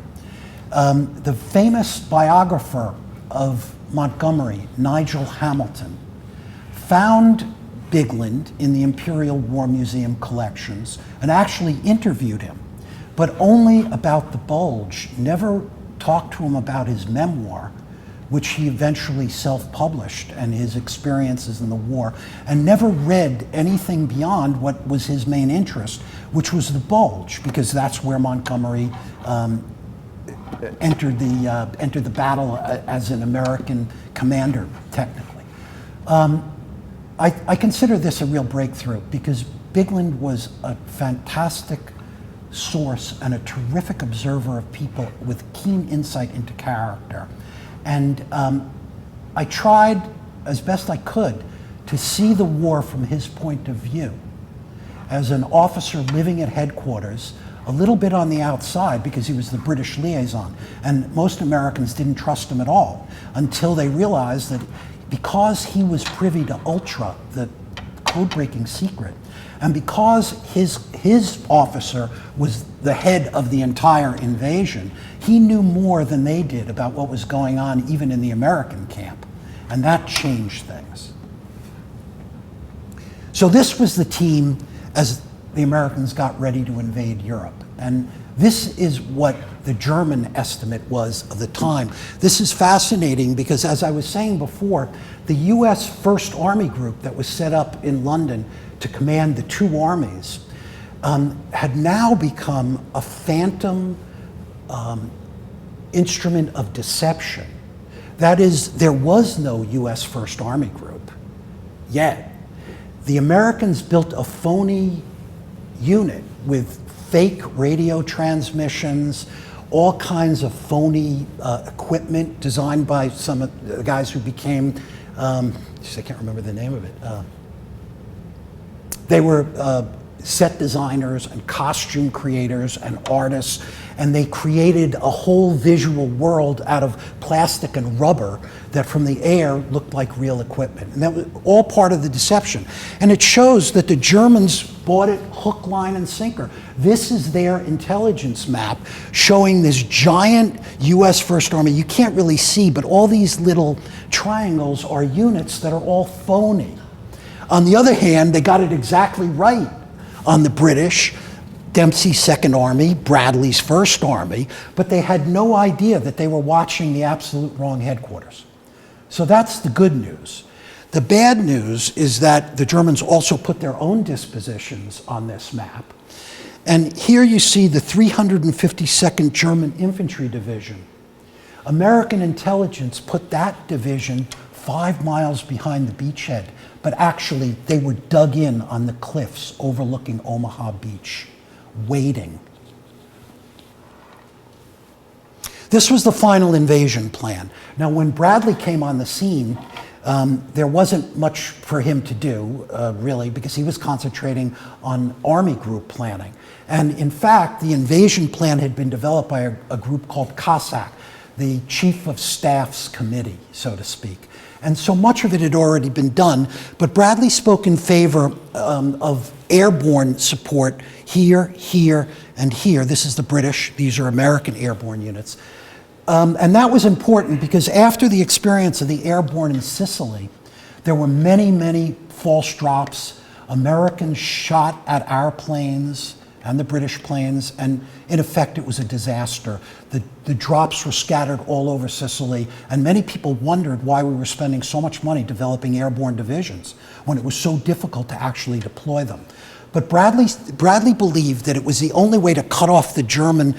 The famous biographer of Montgomery, Nigel Hamilton, found Bigland in the Imperial War Museum collections and actually interviewed him, but only about the Bulge, never talked to him about his memoir, which he eventually self-published, and his experiences in the war, and never read anything beyond what was his main interest, which was the Bulge, because that's where Montgomery entered the battle as an American commander, technically. I consider this a real breakthrough because Bigland was a fantastic source and a terrific observer of people with keen insight into character. And I tried as best I could to see the war from his point of view as an officer living at headquarters, a little bit on the outside because he was the British liaison. And most Americans didn't trust him at all until they realized that because he was privy to Ultra, the code-breaking secret, and because his officer was the head of the entire invasion, he knew more than they did about what was going on even in the American camp. And that changed things. So this was the team as the Americans got ready to invade Europe. And this is what the German estimate was of the time. This is fascinating because, as I was saying before, the US First Army Group that was set up in London to command the two armies had now become a phantom instrument of deception. That is, there was no US First Army Group yet. The Americans built a phony unit with fake radio transmissions, all kinds of phony equipment designed by some of the guys who became, I can't remember the name of it. They were set designers and costume creators and artists, and they created a whole visual world out of plastic and rubber that from the air looked like real equipment. And that was all part of the deception. And it shows that the Germans bought it hook, line, and sinker. This is their intelligence map showing this giant US First Army. You can't really see, but all these little triangles are units that are all phony. On the other hand, they got it exactly right on the British, Dempsey's Second Army, Bradley's First Army, but they had no idea that they were watching the absolute wrong headquarters. So that's the good news. The bad news is that the Germans also put their own dispositions on this map. And here you see the 352nd German Infantry Division. American intelligence put that division 5 miles behind the beachhead, but actually they were dug in on the cliffs overlooking Omaha Beach, waiting. This was the final invasion plan. Now, when Bradley came on the scene, there wasn't much for him to do, really, because he was concentrating on Army group planning. And in fact, the invasion plan had been developed by a group called Cossack, the Chief of Staff's Committee, so to speak. And so much of it had already been done, but Bradley spoke in favor of airborne support here, here, and here. This is the British, these are American airborne units. And that was important because after the experience of the airborne in Sicily, there were many, many false drops. Americans shot at our planes and the British planes, and in effect it was a disaster. The drops were scattered all over Sicily, and many people wondered why we were spending so much money developing airborne divisions when it was so difficult to actually deploy them. But Bradley believed that it was the only way to cut off the German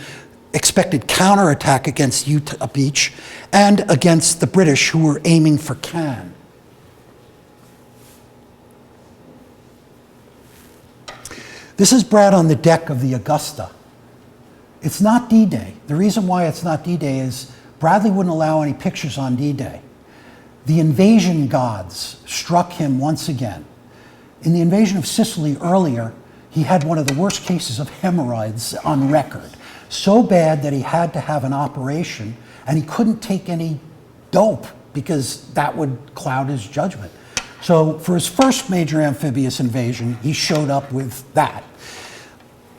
expected counterattack against Utah Beach and against the British, who were aiming for Cannes. This is Brad on the deck of the Augusta. It's not D-Day. The reason why it's not D-Day is Bradley wouldn't allow any pictures on D-Day. The invasion gods struck him once again. In the invasion of Sicily earlier, he had one of the worst cases of hemorrhoids on record. So bad that he had to have an operation, and he couldn't take any dope because that would cloud his judgment. So for his first major amphibious invasion, he showed up with that.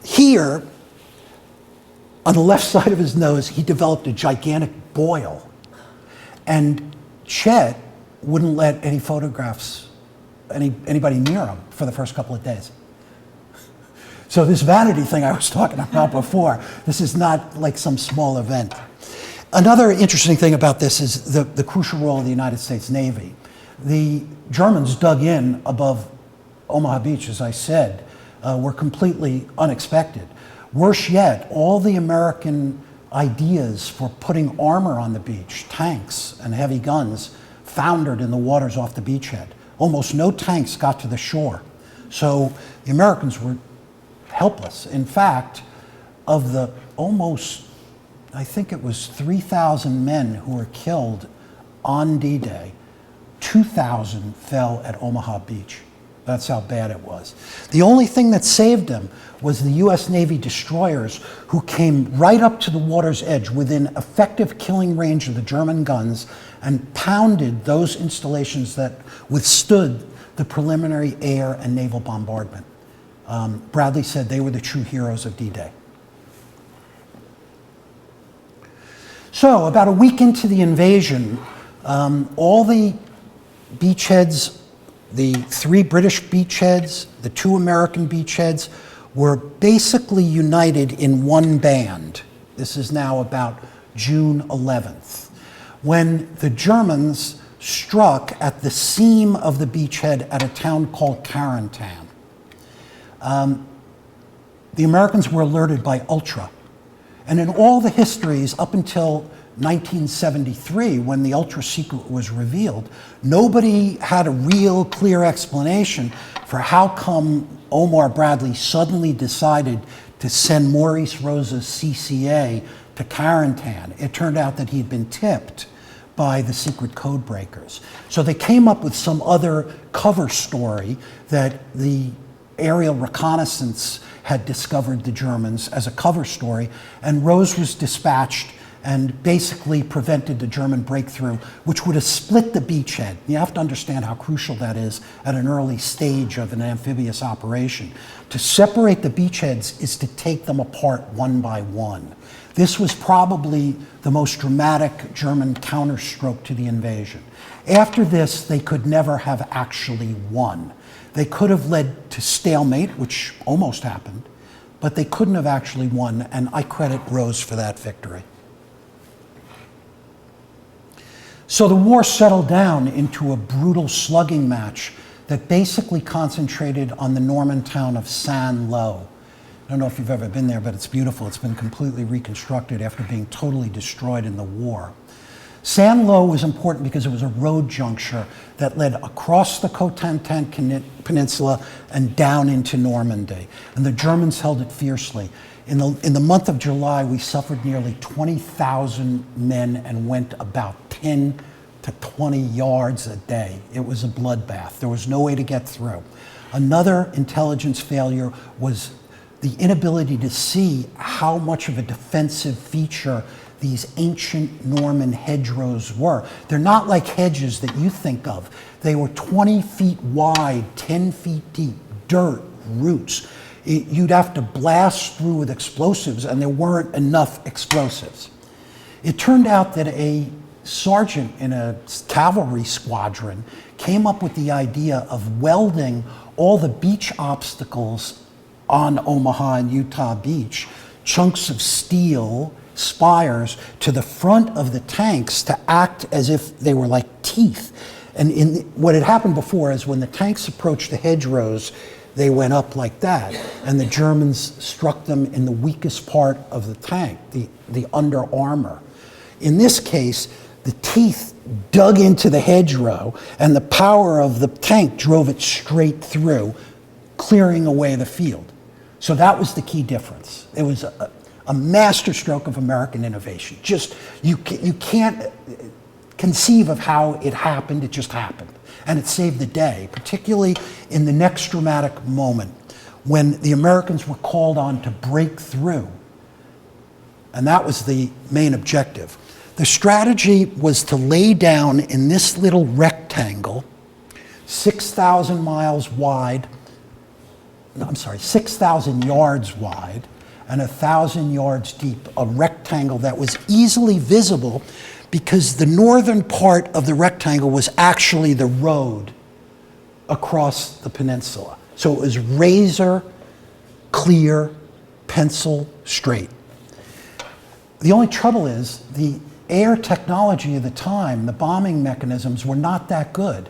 Here, on the left side of his nose, he developed a gigantic boil. And Chet wouldn't let any photographs, anybody near him for the first couple of days. So this vanity thing I was talking about before, this is not like some small event. Another interesting thing about this is the crucial role of the United States Navy. The Germans dug in above Omaha Beach, as I said, were completely unexpected. Worse yet, all the American ideas for putting armor on the beach, tanks and heavy guns, foundered in the waters off the beachhead. Almost no tanks got to the shore. So the Americans were helpless. In fact, of the almost, I think it was 3,000 men who were killed on D-Day, 2,000 fell at Omaha Beach. That's how bad it was. The only thing that saved them was the US Navy destroyers, who came right up to the water's edge within effective killing range of the German guns and pounded those installations that withstood the preliminary air and naval bombardment. Bradley said they were the true heroes of D-Day. So about a week into the invasion, all the beachheads, the 3 British beachheads, the 2 American beachheads, were basically united in one band. This is now about June 11th, when the Germans struck at the seam of the beachhead at a town called Carentan. The Americans were alerted by Ultra. And in all the histories up until 1973, when the Ultra secret was revealed, nobody had a real clear explanation for how come Omar Bradley suddenly decided to send Maurice Rose's CCA to Carentan. It turned out that he'd been tipped by the secret code breakers. So they came up with some other cover story that the aerial reconnaissance had discovered the Germans as a cover story, and Rose was dispatched and basically prevented the German breakthrough, which would have split the beachhead. You have to understand how crucial that is at an early stage of an amphibious operation. To separate the beachheads is to take them apart one by one. This was probably the most dramatic German counterstroke to the invasion. After this, they could never have actually won. They could have led to stalemate, which almost happened, but they couldn't have actually won, and I credit Rose for that victory. So the war settled down into a brutal slugging match that basically concentrated on the Norman town of Saint-Lô. I don't know if you've ever been there, but it's beautiful. It's been completely reconstructed after being totally destroyed in the war. Saint-Lô was important because it was a road juncture that led across the Cotentin Peninsula and down into Normandy. And the Germans held it fiercely. In the month of July, we suffered nearly 20,000 men and went about 10 to 20 yards a day. It was a bloodbath. There was no way to get through. Another intelligence failure was the inability to see how much of a defensive feature these ancient Norman hedgerows were. They're not like hedges that you think of. They were 20 feet wide, 10 feet deep, dirt, roots. You'd have to blast through with explosives, and there weren't enough explosives. It turned out that a sergeant in a cavalry squadron came up with the idea of welding all the beach obstacles on Omaha and Utah Beach, chunks of steel, spires, to the front of the tanks to act as if they were like teeth. And what had happened before is when the tanks approached the hedgerows, they went up like that, and the Germans struck them in the weakest part of the tank, the under armor. In this case, the teeth dug into the hedgerow, and the power of the tank drove it straight through, clearing away the field. So that was the key difference. It was a masterstroke of American innovation. Just, you can't conceive of how it happened, it just happened. And it saved the day, particularly in the next dramatic moment when the Americans were called on to break through. And that was the main objective. The strategy was to lay down in this little rectangle, 6,000 miles wide, 6,000 yards wide and 1,000 yards deep, a rectangle that was easily visible because the northern part of the rectangle was actually the road across the peninsula. So it was razor clear, pencil straight. The only trouble is the air technology of the time, the bombing mechanisms, were not that good,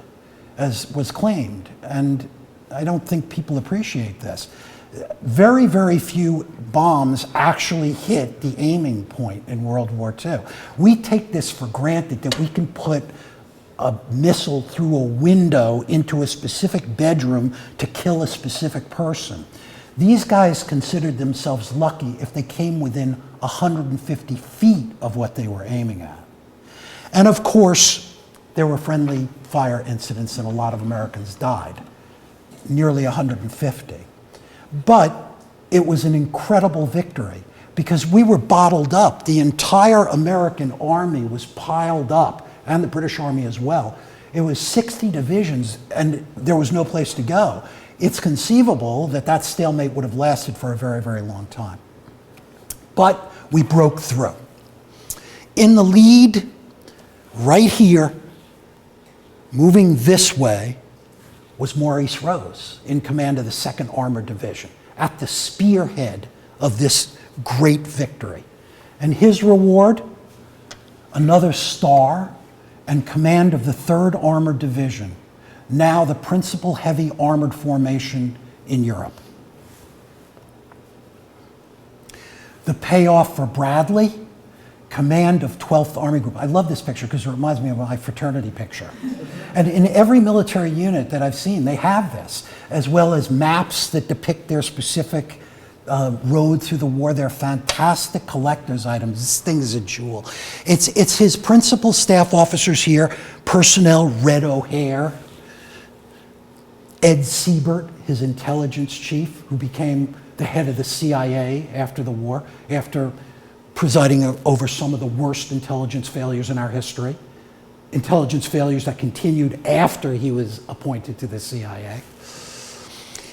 as was claimed. And I don't think people appreciate this. Very, very few bombs actually hit the aiming point in World War II. We take this for granted that we can put a missile through a window into a specific bedroom to kill a specific person. These guys considered themselves lucky if they came within 150 feet of what they were aiming at. And of course, there were friendly fire incidents and a lot of Americans died. nearly 150. But it was an incredible victory because we were bottled up. The entire American army was piled up, and the British army as well. It was 60 divisions, and there was no place to go. It's conceivable that that stalemate would have lasted for a very, very long time. But we broke through. In the lead, right here, moving this way, was Maurice Rose in command of the 2nd Armored Division, at the spearhead of this great victory. And his reward, another star and command of the 3rd Armored Division, now the principal heavy armored formation in Europe. The payoff for Bradley, command of 12th Army Group. I love this picture because it reminds me of my fraternity picture. And in every military unit that I've seen, they have this, as well as maps that depict their specific road through the war. They're fantastic collector's items. This thing is a jewel. It's his principal staff officers here, personnel, Red O'Hare, Ed Siebert, his intelligence chief, who became the head of the CIA after the war, after presiding over some of the worst intelligence failures in our history, intelligence failures that continued after he was appointed to the CIA.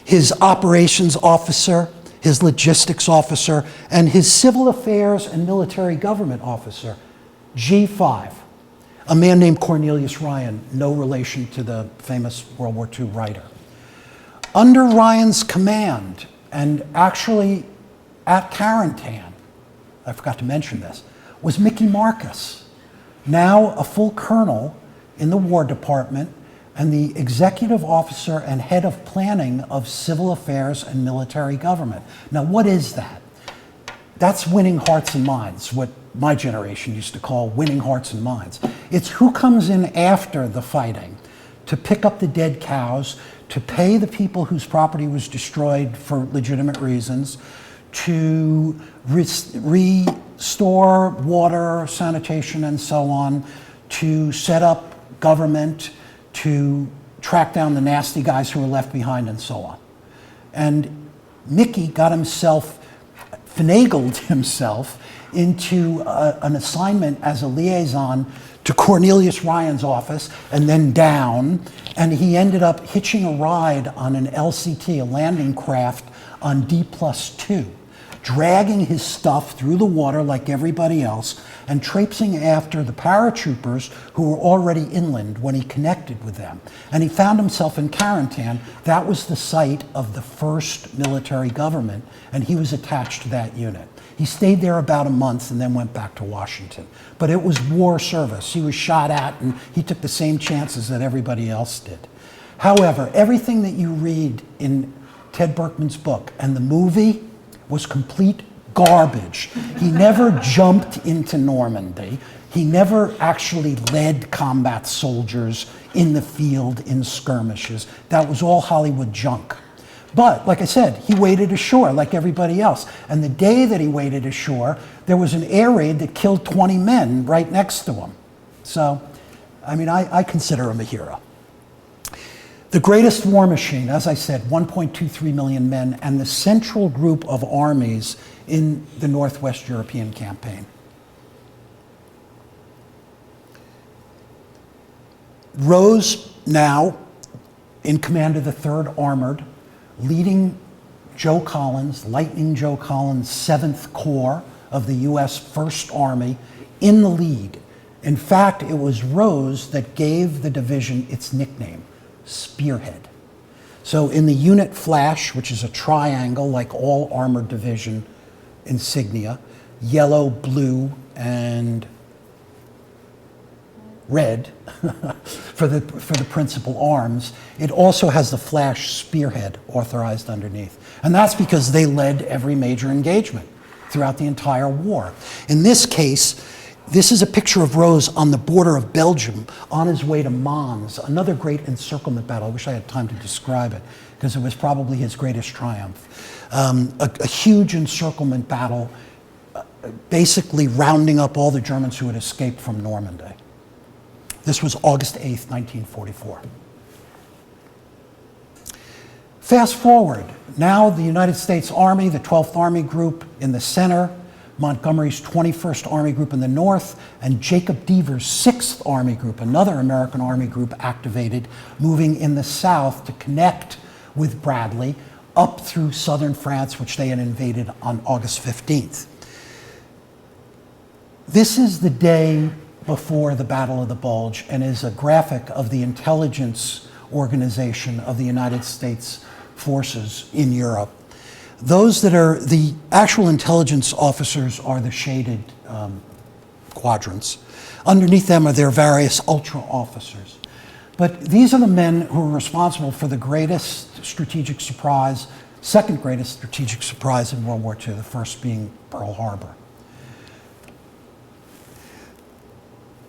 His operations officer, his logistics officer, and his civil affairs and military government officer, G5, a man named Cornelius Ryan, no relation to the famous World War II writer. Under Ryan's command, and actually at Carentan, I forgot to mention this, was Mickey Marcus, now a full colonel in the War Department and the executive officer and head of planning of civil affairs and military government. Now, what is that? That's winning hearts and minds, what my generation used to call winning hearts and minds. It's who comes in after the fighting to pick up the dead cows, to pay the people whose property was destroyed for legitimate reasons, to restore water, sanitation, and so on, to set up government, to track down the nasty guys who were left behind, and so on. And Mickey got himself, finagled himself into an assignment as a liaison to Cornelius Ryan's office and then down, and he ended up hitching a ride on an LCT, a landing craft, on D+2, dragging his stuff through the water like everybody else and traipsing after the paratroopers who were already inland when he connected with them. And he found himself in Carentan. That was the site of the 1st military government, and he was attached to that unit. He stayed there about a month and then went back to Washington. But it was war service. He was shot at, and he took the same chances that everybody else did. However, everything that you read in Ted Berkman's book and the movie was complete garbage. He never jumped into Normandy. He never actually led combat soldiers in the field in skirmishes. That was all Hollywood junk. But, like I said, he waded ashore like everybody else. And the day that he waded ashore, there was an air raid that killed 20 men right next to him. So, I mean, I consider him a hero. The greatest war machine, as I said, 1.23 million men, and the central group of armies in the Northwest European campaign. Rose, now in command of the 3rd Armored, leading Joe Collins, Lightning Joe Collins' 7th Corps of the U.S. 1st Army, in the lead. In fact, it was Rose that gave the division its nickname, Spearhead. So in the unit flash, which is a triangle like all armored division insignia, yellow, blue, and red for the principal arms, it also has the flash spearhead authorized underneath. And that's because they led every major engagement throughout the entire war. In this case, this is a picture of Rose on the border of Belgium on his way to Mons, another great encirclement battle. I wish I had time to describe it because it was probably his greatest triumph. A huge encirclement battle, basically rounding up all the Germans who had escaped from Normandy. This was August 8th, 1944. Fast forward, now the United States Army, the 12th Army Group in the center, Montgomery's 21st Army Group in the north, and Jacob Deaver's 6th Army Group, another American Army group activated, moving in the south to connect with Bradley up through southern France, which they had invaded on August 15th. This is the day before the Battle of the Bulge and is a graphic of the intelligence organization of the United States forces in Europe. Those that are the actual intelligence officers are the shaded quadrants. Underneath them are their various ultra officers. But these are the men who are responsible for the greatest strategic surprise, second greatest strategic surprise in World War II, the first being Pearl Harbor.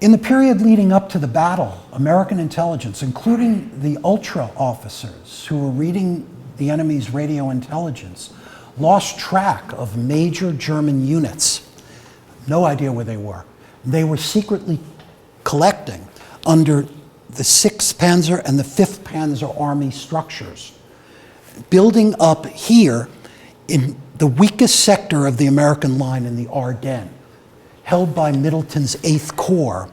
In the period leading up to the battle, American intelligence, including the ultra officers who were reading the enemy's radio intelligence, lost track of major German units. No idea where they were. They were secretly collecting under the 6th Panzer and the 5th Panzer Army structures, building up here in the weakest sector of the American line in the Ardennes, held by Middleton's 8th Corps.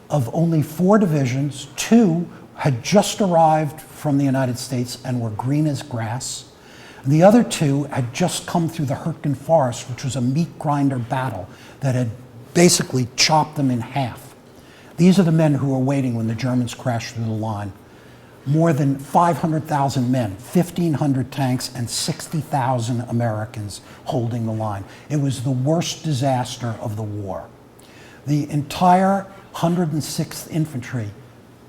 Of only 4 divisions, 2 had just arrived from the United States and were green as grass. The other 2 had just come through the Hürtgen Forest, which was a meat grinder battle that had basically chopped them in half. These are the men who were waiting when the Germans crashed through the line. More than 500,000 men, 1,500 tanks, and 60,000 Americans holding the line. It was the worst disaster of the war. The entire 106th Infantry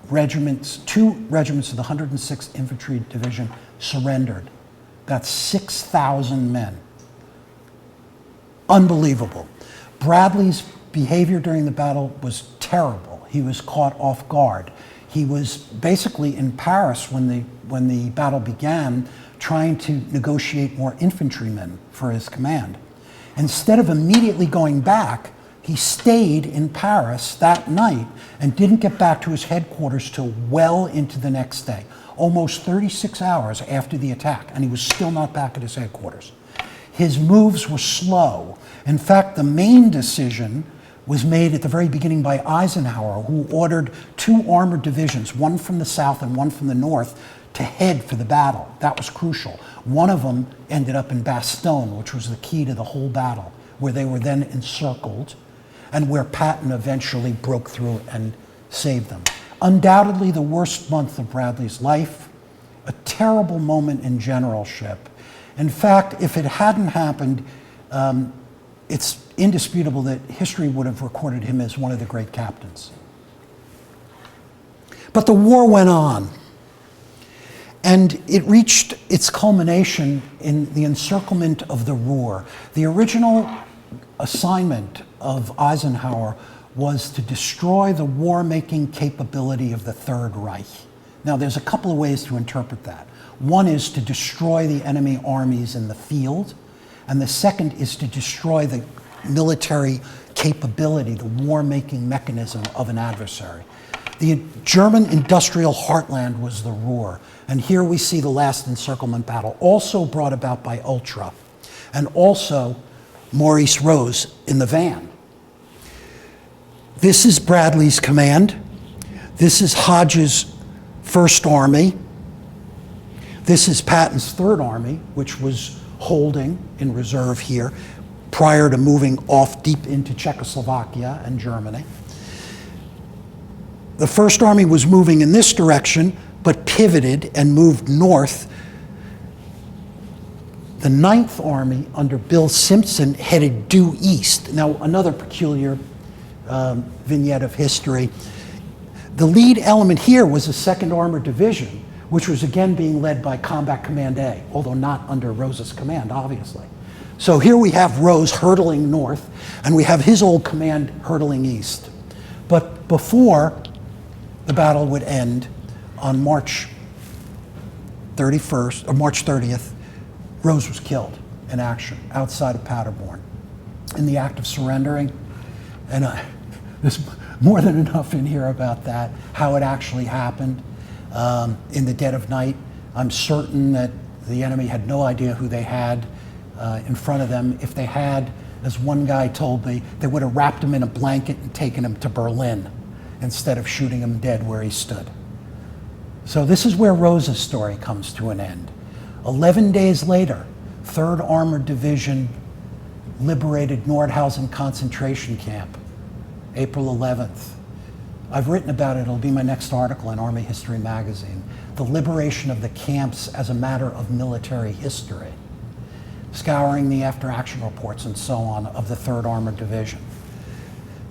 regiments, 2 regiments of the 106th Infantry Division surrendered. That's 6,000 men. Unbelievable. Bradley's behavior during the battle was terrible. He was caught off guard. He was basically in Paris when the battle began, trying to negotiate more infantrymen for his command. Instead of immediately going back, he stayed in Paris that night and didn't get back to his headquarters till well into the next day, almost 36 hours after the attack, and he was still not back at his headquarters. His moves were slow. In fact, the main decision was made at the very beginning by Eisenhower, who ordered 2 armored divisions, one from the south and one from the north, to head for the battle. That was crucial. One of them ended up in Bastogne, which was the key to the whole battle, where they were then encircled, and where Patton eventually broke through and saved them. Undoubtedly the worst month of Bradley's life, a terrible moment in generalship. In fact, if it hadn't happened, it's indisputable that history would have recorded him as one of the great captains. But the war went on, and it reached its culmination in the encirclement of the Ruhr. The original assignment of Eisenhower was to destroy the war-making capability of the Third Reich. Now, there's a couple of ways to interpret that. One is to destroy the enemy armies in the field, and the second is to destroy the military capability, the war-making mechanism of an adversary. The German industrial heartland was the Ruhr, and here we see the last encirclement battle, also brought about by Ultra, and also Maurice Rose in the van. This is Bradley's command. This is Hodges' First Army. This is Patton's Third Army, which was holding in reserve here prior to moving off deep into Czechoslovakia and Germany. The First Army was moving in this direction, but pivoted and moved north. The Ninth Army under Bill Simpson headed due east. Now, another peculiar vignette of history. The lead element here was the 2nd Armored Division, which was again being led by Combat Command A, although not under Rose's command, obviously. So here we have Rose hurtling north, and we have his old command hurtling east. But before the battle would end on March 31st, or March 30th, Rose was killed in action outside of Paderborn in the act of surrendering. And there's more than enough in here about that, how it actually happened in the dead of night. I'm certain that The enemy had no idea who they had in front of them. If they had, as one guy told me, they would have wrapped him in a blanket and taken him to Berlin instead of shooting him dead where he stood. So this is where Rose's story comes to an end. 11 days later, 3rd Armored Division liberated Nordhausen concentration camp, April 11th. I've written about it. It'll be my next article in Army History magazine. The liberation of the camps as a matter of military history, scouring the after-action reports and so on of the 3rd Armored Division.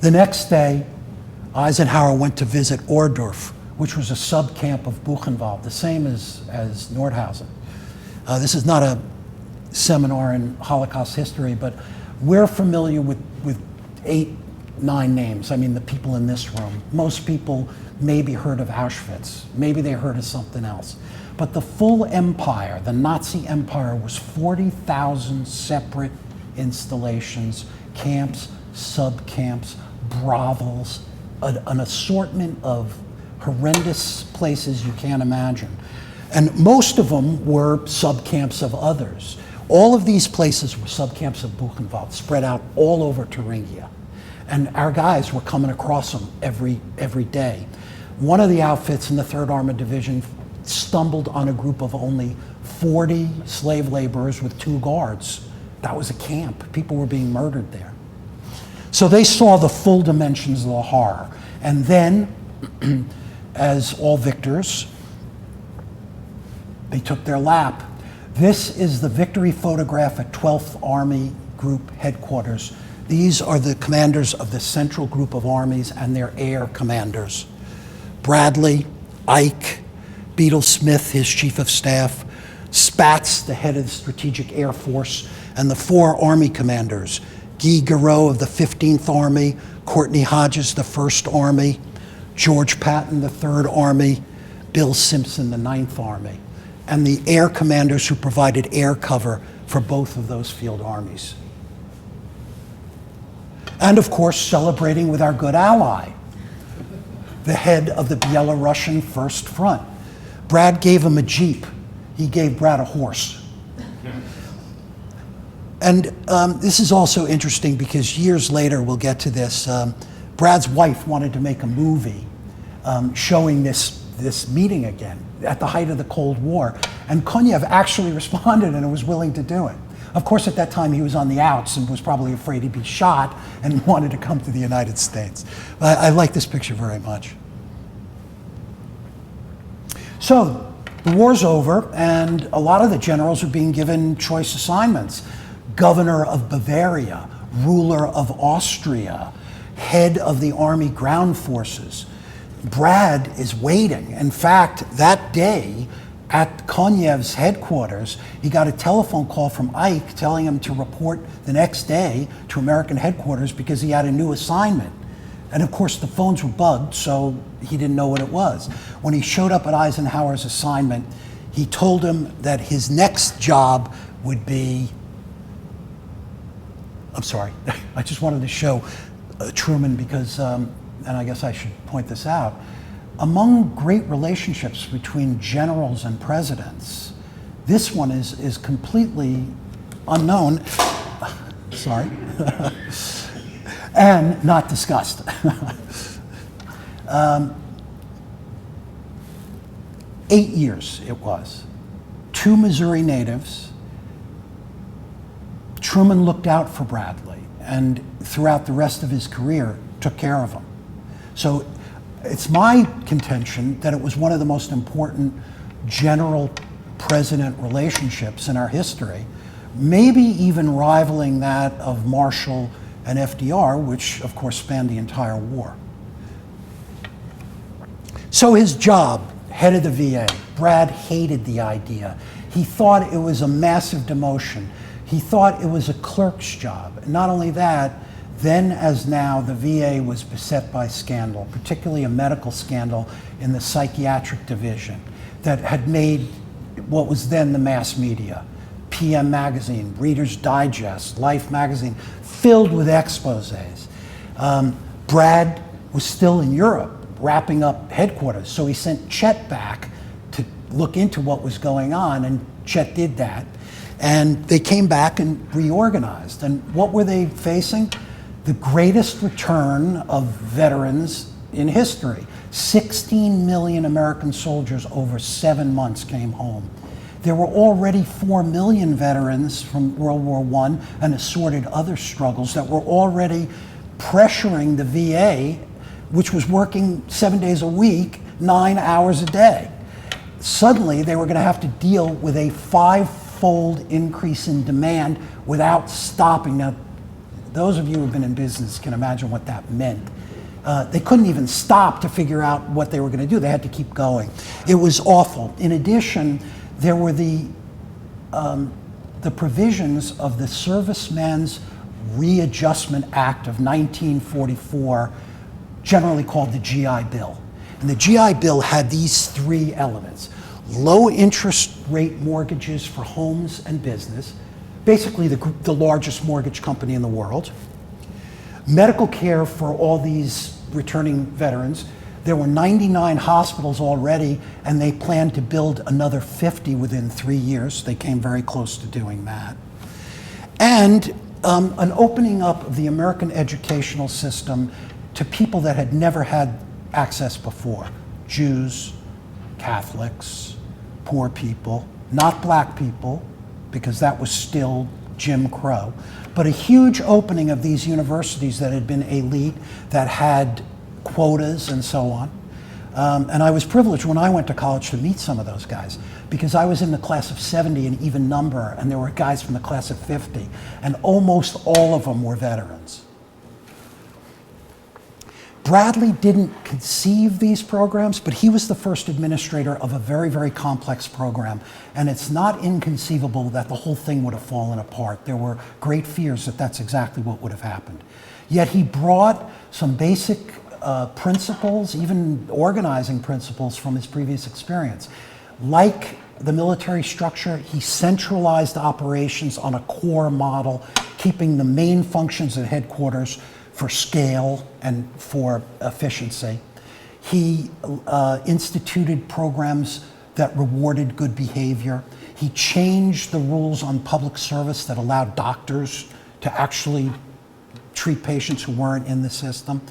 The next day, Eisenhower went to visit Ohrdruf, which was a sub-camp of Buchenwald, the same as Nordhausen. This is not a seminar in Holocaust history, but we're familiar with 8, 9 names. I mean, the people in this room. Most people maybe heard of Auschwitz. Maybe they heard of something else. But the full empire, the Nazi empire, was 40,000 separate installations, camps, sub-camps, brothels, an assortment of horrendous places you can't imagine. And most of them were sub-camps of others. All of these places were sub-camps of Buchenwald, spread out all over Thuringia. And our guys were coming across them every day. One of the outfits in the 3rd Armored Division stumbled on a group of only 40 slave laborers with 2 guards. That was a camp. People were being murdered there. So they saw the full dimensions of the horror. And then, as all victors, they took their lap. This is the victory photograph at 12th Army Group headquarters. These are the commanders of the Central Group of Armies and their air commanders. Bradley, Ike, Beadle Smith, his chief of staff, Spatz, the head of the Strategic Air Force, and the 4 Army commanders, Guy Garreau of the 15th Army, Courtney Hodges, the 1st Army, George Patton, the 3rd Army, Bill Simpson, the 9th Army, and the air commanders who provided air cover for both of those field armies. And of course, celebrating with our good ally, the head of the Belarusian First Front. Brad gave him a Jeep. He gave Brad a horse. And this is also interesting because years later, we'll get to this, Brad's wife wanted to make a movie showing this meeting again at the height of the Cold War. And Konev actually responded and was willing to do it. Of course, at that time, he was on the outs and was probably afraid he'd be shot and wanted to come to the United States. But I like this picture very much. So the war's over, and a lot of the generals are being given choice assignments. Governor of Bavaria, ruler of Austria, head of the Army Ground Forces. Brad is waiting. In fact, that day at Konev's headquarters, he got a telephone call from Ike telling him to report the next day to American headquarters because he had a new assignment. And of course, the phones were bugged, so he didn't know what it was. When he showed up at Eisenhower's assignment, he told him that his next job would be, I'm sorry, I just wanted to show Truman because, and I guess I should point this out, among great relationships between generals and presidents, this one is completely unknown, sorry, and not discussed. 8 years it was. 2 Missouri natives. Truman looked out for Bradley and throughout the rest of his career took care of him. So it's my contention that it was one of the most important general-president relationships in our history, maybe even rivaling that of Marshall and FDR, which of course spanned the entire war. So his job, head of the VA, Brad hated the idea. He thought it was a massive demotion. He thought it was a clerk's job. Not only that, then as now, the VA was beset by scandal, particularly a medical scandal in the psychiatric division that had made what was then the mass media. PM Magazine, Reader's Digest, Life Magazine, filled with exposés. Brad was still in Europe, wrapping up headquarters, so he sent Chet back to look into what was going on, and Chet did that. And they came back and reorganized. And what were they facing? The greatest return of veterans in history. 16 million American soldiers over 7 months came home. There were already 4 million veterans from World War I and assorted other struggles that were already pressuring the VA, which was working 7 days a week, 9 hours a day. Suddenly, they were going to have to deal with a 5-fold increase in demand without stopping. Now, those of you who have been in business can imagine what that meant. They couldn't even stop to figure out what they were going to do. They had to keep going. It was awful. In addition, there were the provisions of the Servicemen's Readjustment Act of 1944, generally called the GI Bill. And the GI Bill had these 3 elements: low interest rate mortgages for homes and business, basically the largest mortgage company in the world, medical care for all these returning veterans. There were 99 hospitals already, and they planned to build another 50 within 3 years. They came very close to doing that. And an opening up of the American educational system to people that had never had access before: Jews, Catholics, poor people, not black people, because that was still Jim Crow, but a huge opening of these universities that had been elite, that had quotas and so on. And I was privileged when I went to college to meet some of those guys, because I was in the class of 70, an even number, and there were guys from the class of 50, and almost all of them were veterans. Bradley didn't conceive these programs, but he was the first administrator of a very, very complex program. And it's not inconceivable that the whole thing would have fallen apart. There were great fears that that's exactly what would have happened. Yet he brought some basic principles, even organizing principles, from his previous experience. Like the military structure, he centralized operations on a core model, keeping the main functions at headquarters for scale and for efficiency. He instituted programs that rewarded good behavior. He changed the rules on public service that allowed doctors to actually treat patients who weren't in the system.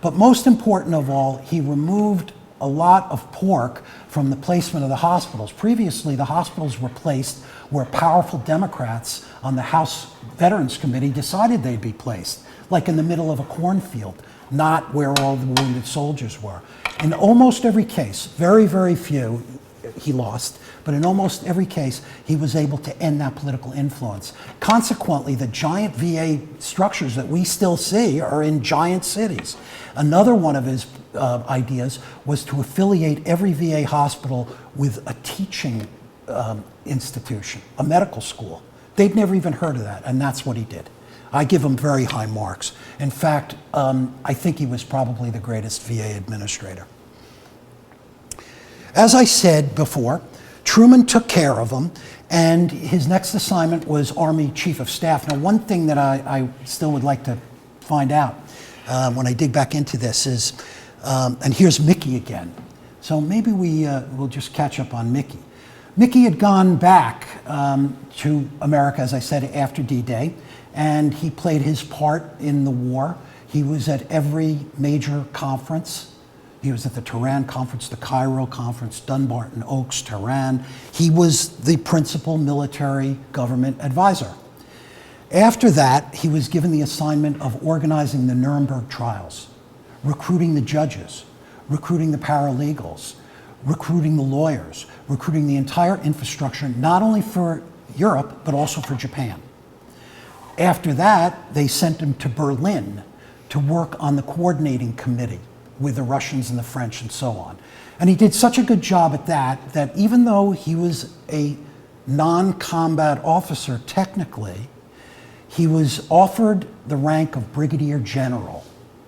But most important of all, he removed a lot of pork from the placement of the hospitals. Previously, the hospitals were placed where powerful Democrats on the House Veterans Committee decided they'd be placed, like in the middle of a cornfield, not where all the wounded soldiers were. In almost every case, very, very few, he lost, but in almost every case, he was able to end that political influence. Consequently, the giant VA structures that we still see are in giant cities. Another one of his ideas was to affiliate every VA hospital with a teaching institution, a medical school. They'd never even heard of that, and that's what he did. I give him very high marks. In fact, I think he was probably the greatest VA administrator. As I said before, Truman took care of him, and his next assignment was Army Chief of Staff. Now, one thing that I still would like to find out when I dig back into this is, and here's Mickey again. So maybe we'll just catch up on Mickey. Mickey had gone back to America, as I said, after D-Day, and he played his part in the war. He was at every major conference. He was at the Tehran Conference, the Cairo Conference, Dunbarton Oaks, Tehran. He was the principal military government advisor. After that, he was given the assignment of organizing the Nuremberg trials, recruiting the judges, recruiting the paralegals, recruiting the lawyers, recruiting the entire infrastructure, not only for Europe, but also for Japan. After that, they sent him to Berlin to work on the coordinating committee with the Russians and the French and so on. And he did such a good job at that, that even though he was a non-combat officer technically, he was offered the rank of brigadier general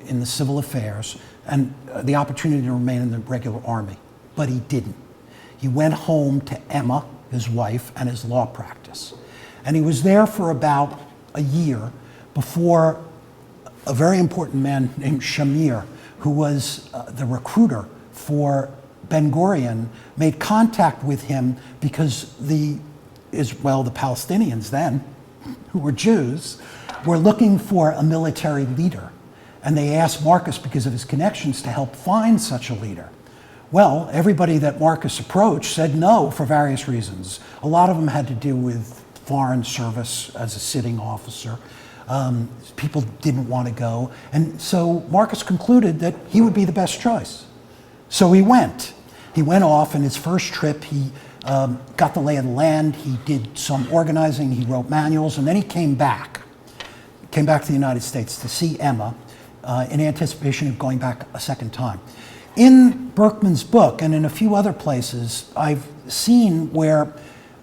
in the civil affairs and the opportunity to remain in the regular army, but he didn't. He went home to Emma, his wife, and his law practice. And he was there for about a year before a very important man named Shamir, who was the recruiter for Ben Gurion, made contact with him because the the Palestinians then, who were Jews, were looking for a military leader. And they asked Marcus, because of his connections, to help find such a leader. Well, everybody that Marcus approached said no for various reasons. A lot of them had to do with foreign service as a sitting officer. People didn't want to go. And so Marcus concluded that he would be the best choice. So he went. He went off, and his first trip, he got the lay of the land, he did some organizing, he wrote manuals, and then he came back to the United States to see Emma in anticipation of going back a second time. In Berkman's book and in a few other places, I've seen where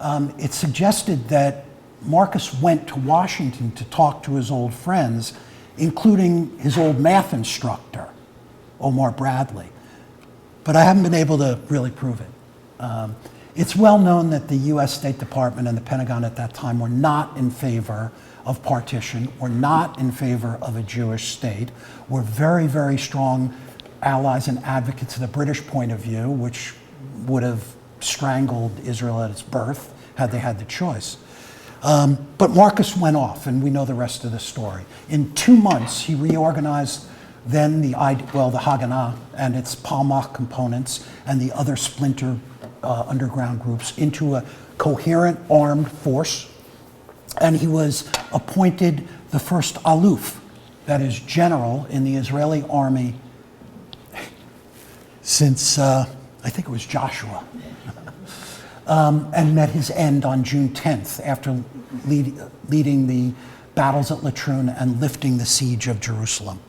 it's suggested that Marcus went to Washington to talk to his old friends, including his old math instructor, Omar Bradley. But I haven't been able to really prove it. It's well known that the US State Department and the Pentagon at that time were not in favor of partition, were not in favor of a Jewish state, were very, very strong allies and advocates of the British point of view, which would have strangled Israel at its birth had they had the choice. But Marcus went off, and we know the rest of the story. In 2 months, he reorganized then the Haganah and its Palmach components and the other splinter underground groups into a coherent armed force. And he was appointed the first aluf, that is general, in the Israeli army since, I think it was Joshua, and met his end on June 10th after leading the battles at Latrun and lifting the siege of Jerusalem.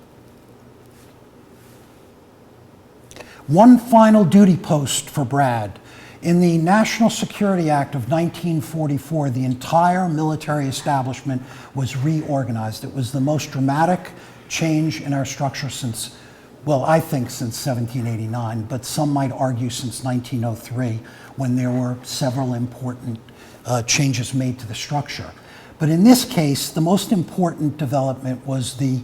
One final duty post for Brad. In the National Security Act of 1944, the entire military establishment was reorganized. It was the most dramatic change in our structure since, well, I think since 1789, but some might argue since 1903, when there were several important changes made to the structure. But in this case, the most important development was the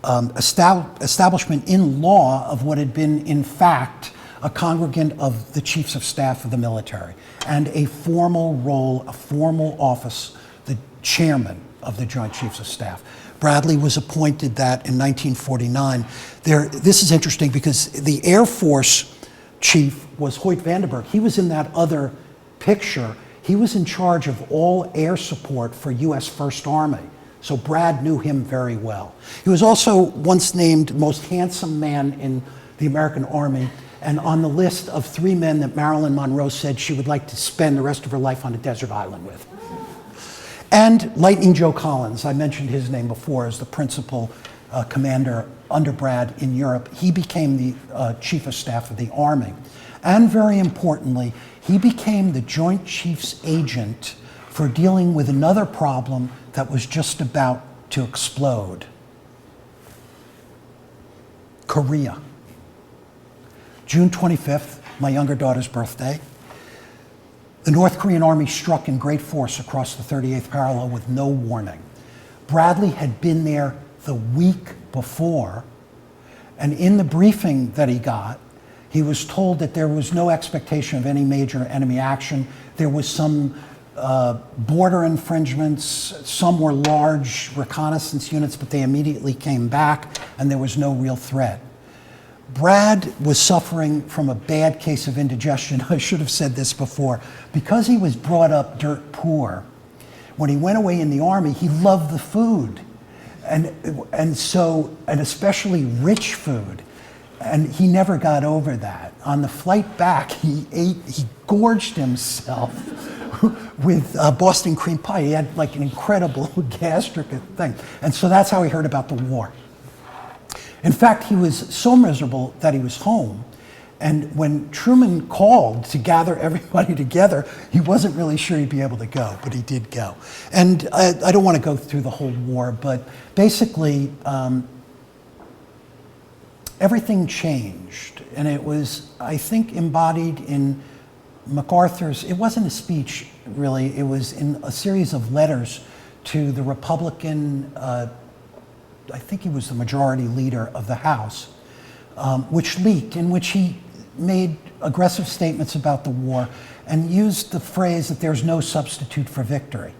establishment in law of what had been, in fact, a congregant of the chiefs of staff of the military, and a formal role, a formal office, the chairman of the Joint Chiefs of Staff. Bradley was appointed that in 1949. This is interesting because the Air Force chief was Hoyt Vandenberg. He was in that other picture. He was in charge of all air support for U.S. First Army. So Brad knew him very well. He was also once named most handsome man in the American Army, and on the list of 3 men that Marilyn Monroe said she would like to spend the rest of her life on a desert island with. And Lightning Joe Collins, I mentioned his name before, as the principal commander under Brad in Europe. He became the chief of staff of the Army. And very importantly, he became the Joint Chiefs agent for dealing with another problem that was just about to explode. Korea. June 25th, my younger daughter's birthday. The North Korean army struck in great force across the 38th parallel with no warning. Bradley had been there the week before, and in the briefing that he got, he was told that there was no expectation of any major enemy action. There was some border infringements, some were large reconnaissance units, but they immediately came back, and there was no real threat. Brad was suffering from a bad case of indigestion. I should have said this before. Because he was brought up dirt poor, when he went away in the army, he loved the food, and especially rich food. And he never got over that. On the flight back, he gorged himself with Boston cream pie. He had like an incredible gastric thing. And so that's how he heard about the war. In fact, he was so miserable that he was home. And when Truman called to gather everybody together, he wasn't really sure he'd be able to go, but he did go. And I don't want to go through the whole war, but basically, everything changed. And it was, I think, embodied in MacArthur's, it wasn't a speech, really, it was in a series of letters to the Republican, I think he was the majority leader of the House, which leaked, in which he made aggressive statements about the war and used the phrase that there's no substitute for victory.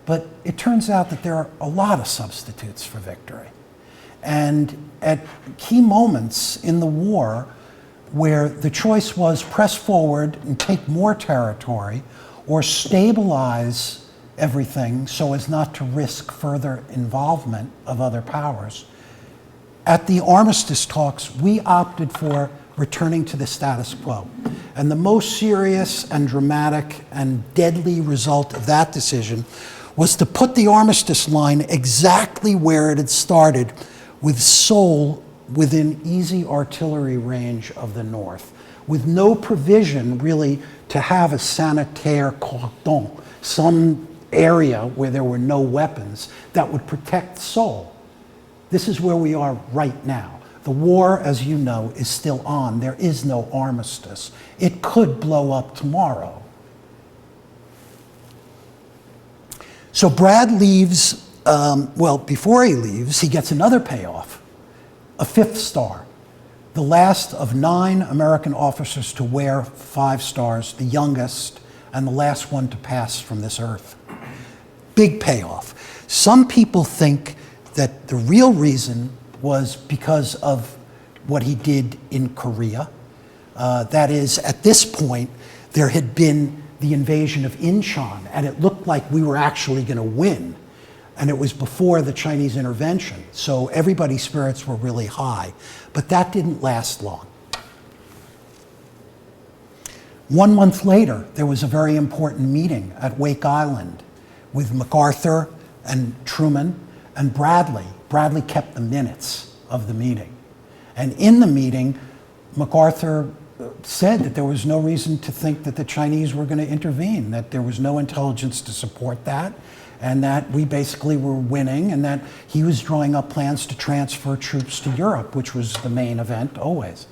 But it turns out that there are a lot of substitutes for victory. And at key moments in the war, where the choice was press forward and take more territory or stabilize everything so as not to risk further involvement of other powers, at the armistice talks, we opted for returning to the status quo. And the most serious and dramatic and deadly result of that decision was to put the armistice line exactly where it had started, with Seoul within easy artillery range of the north, with no provision really to have a sanitaire cordon, some area where there were no weapons that would protect Seoul. This is where we are right now. The war, as you know, is still on. There is no armistice. It could blow up tomorrow. So Brad leaves, well, before he leaves, he gets another payoff, a 5th star, the last of 9 American officers to wear 5 stars, the youngest and the last one to pass from this earth. Big payoff. Some people think that the real reason was because of what he did in Korea. That is, at this point, there had been the invasion of Incheon, and it looked like we were actually going to win. And it was before the Chinese intervention, so everybody's spirits were really high. But that didn't last long. 1 month later, there was a very important meeting at Wake Island with MacArthur and Truman and Bradley. Bradley kept the minutes of the meeting. And in the meeting, MacArthur said that there was no reason to think that the Chinese were going to intervene, that there was no intelligence to support that, and that we basically were winning, and that he was drawing up plans to transfer troops to Europe, which was the main event always.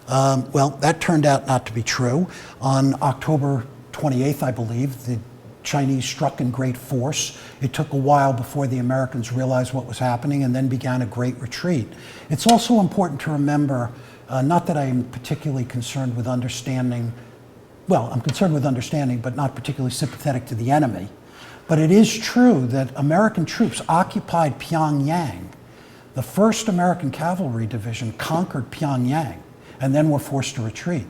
Well, that turned out not to be true. On October 28th, I believe, the Chinese struck in great force. It took a while before the Americans realized what was happening and then began a great retreat. It's also important to remember, not that I am particularly concerned with understanding, well, I'm concerned with understanding, but not particularly sympathetic to the enemy. But it is true that American troops occupied Pyongyang. The 1st American Cavalry Division conquered Pyongyang and then were forced to retreat.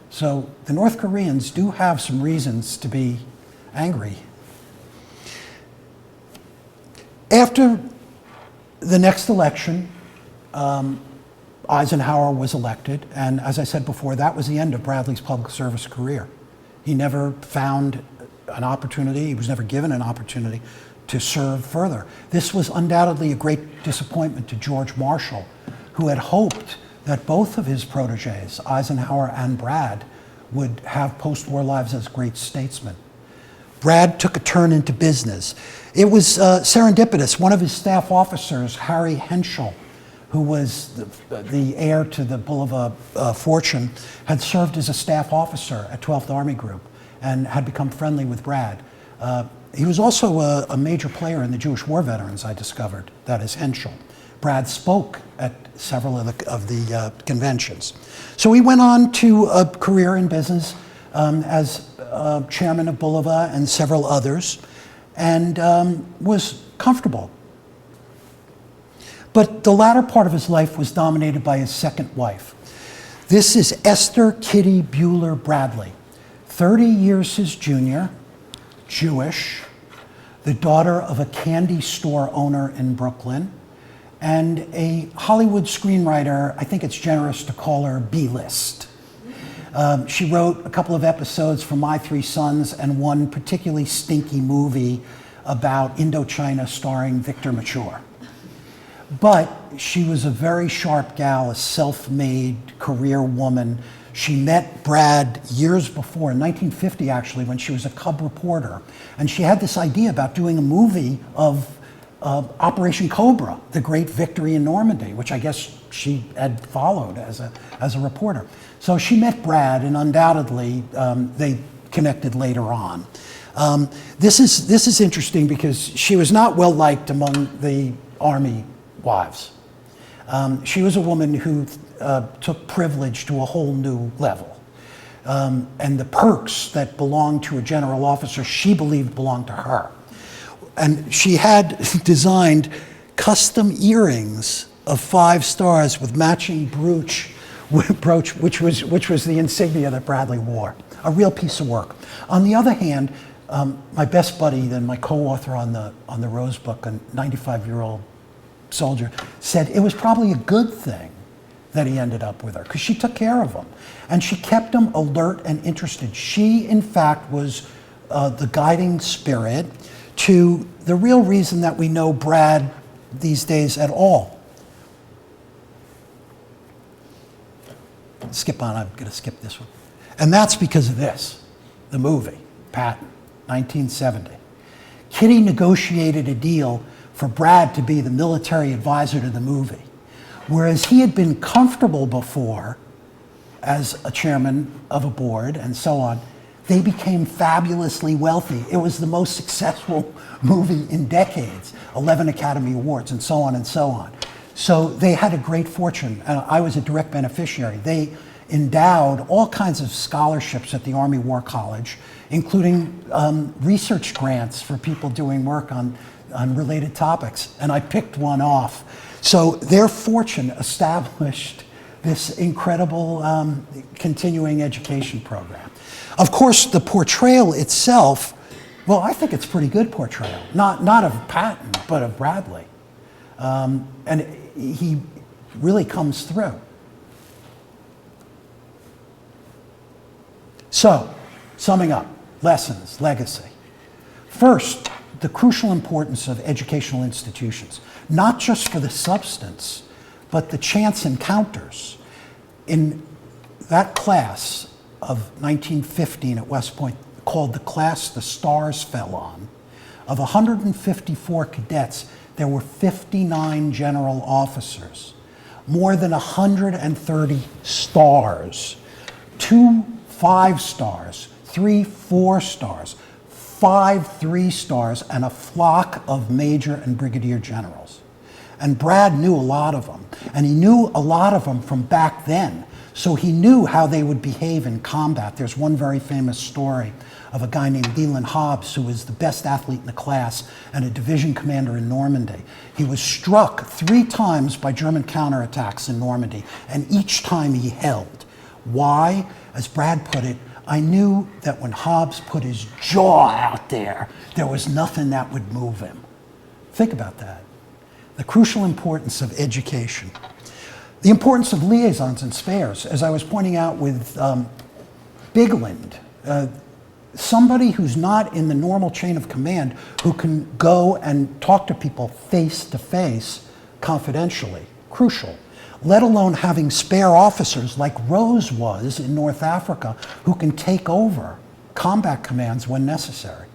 So the North Koreans do have some reasons to be angry. After the next election, Eisenhower was elected, and as I said before, that was the end of Bradley's public service career. He never found an opportunity, he was never given an opportunity to serve further. This was undoubtedly a great disappointment to George Marshall, who had hoped that both of his protégés, Eisenhower and Brad, would have post-war lives as great statesmen. Brad took a turn into business. It was serendipitous. One of his staff officers, Harry Henschel, who was the heir to the Bulova fortune, had served as a staff officer at 12th Army Group and had become friendly with Brad. He was also a major player in the Jewish war veterans, I discovered, that is Henschel. Brad spoke at several of the conventions. So he went on to a career in business as chairman of Bulova and several others, and was comfortable. But the latter part of his life was dominated by his second wife. This is Esther Kitty Bueller Bradley, 30 years his junior, Jewish, the daughter of a candy store owner in Brooklyn, and a Hollywood screenwriter. I think it's generous to call her B-list. She wrote a couple of episodes for My Three Sons and one particularly stinky movie about Indochina starring Victor Mature. But she was a very sharp gal, a self-made career woman. She met Brad years before, in 1950 actually, when she was a cub reporter. And she had this idea about doing a movie of Operation Cobra, the great victory in Normandy, which I guess she had followed as a reporter. So she met Brad, and undoubtedly they connected later on. This is interesting because she was not well liked among the Army wives. She was a woman who took privilege to a whole new level. And the perks that belonged to a general officer, she believed belonged to her. And she had designed custom earrings of 5 stars with matching brooch, which was the insignia that Bradley wore. A real piece of work. On the other hand, my best buddy, then my co-author on the Rose book, a 95-year-old soldier, said it was probably a good thing that he ended up with her, because she took care of him. And she kept him alert and interested. She, in fact, was the guiding spirit to the real reason that we know Brad these days at all. Skip on, I'm going to skip this one. And that's because of this, the movie, Patton, 1970. Kitty negotiated a deal for Brad to be the military advisor to the movie. Whereas he had been comfortable before as a chairman of a board and so on, they became fabulously wealthy. It was the most successful movie in decades, 11 Academy Awards and so on and so on. So they had a great fortune. I was a direct beneficiary. They endowed all kinds of scholarships at the Army War College, including research grants for people doing work on related topics. And I picked one off. So their fortune established this incredible continuing education program. Of course, the portrayal itself, well, I think it's a pretty good portrayal. Not of Patton, but of Bradley. And he really comes through. So, summing up, lessons, legacy. First, the crucial importance of educational institutions, not just for the substance, but the chance encounters. In that class of 1915 at West Point, called the class the stars fell on, of 154 cadets, there were 59 general officers, more than 130 stars, 2 5 stars, 3 4 stars, 5 3 stars, and a flock of major and brigadier generals. And Brad knew a lot of them, and he knew a lot of them from back then, so he knew how they would behave in combat. There's one very famous story of a guy named Leland Hobbs, who was the best athlete in the class and a division commander in Normandy. He was struck 3 times by German counterattacks in Normandy, and each time he held. Why? As Brad put it, I knew that when Hobbs put his jaw out there was nothing that would move him. Think about that. The crucial importance of education. The importance of liaisons and spares. As I was pointing out with Bigland, somebody who's not in the normal chain of command who can go and talk to people face to face confidentially, crucial. Let alone having spare officers like Rose was in North Africa who can take over combat commands when necessary.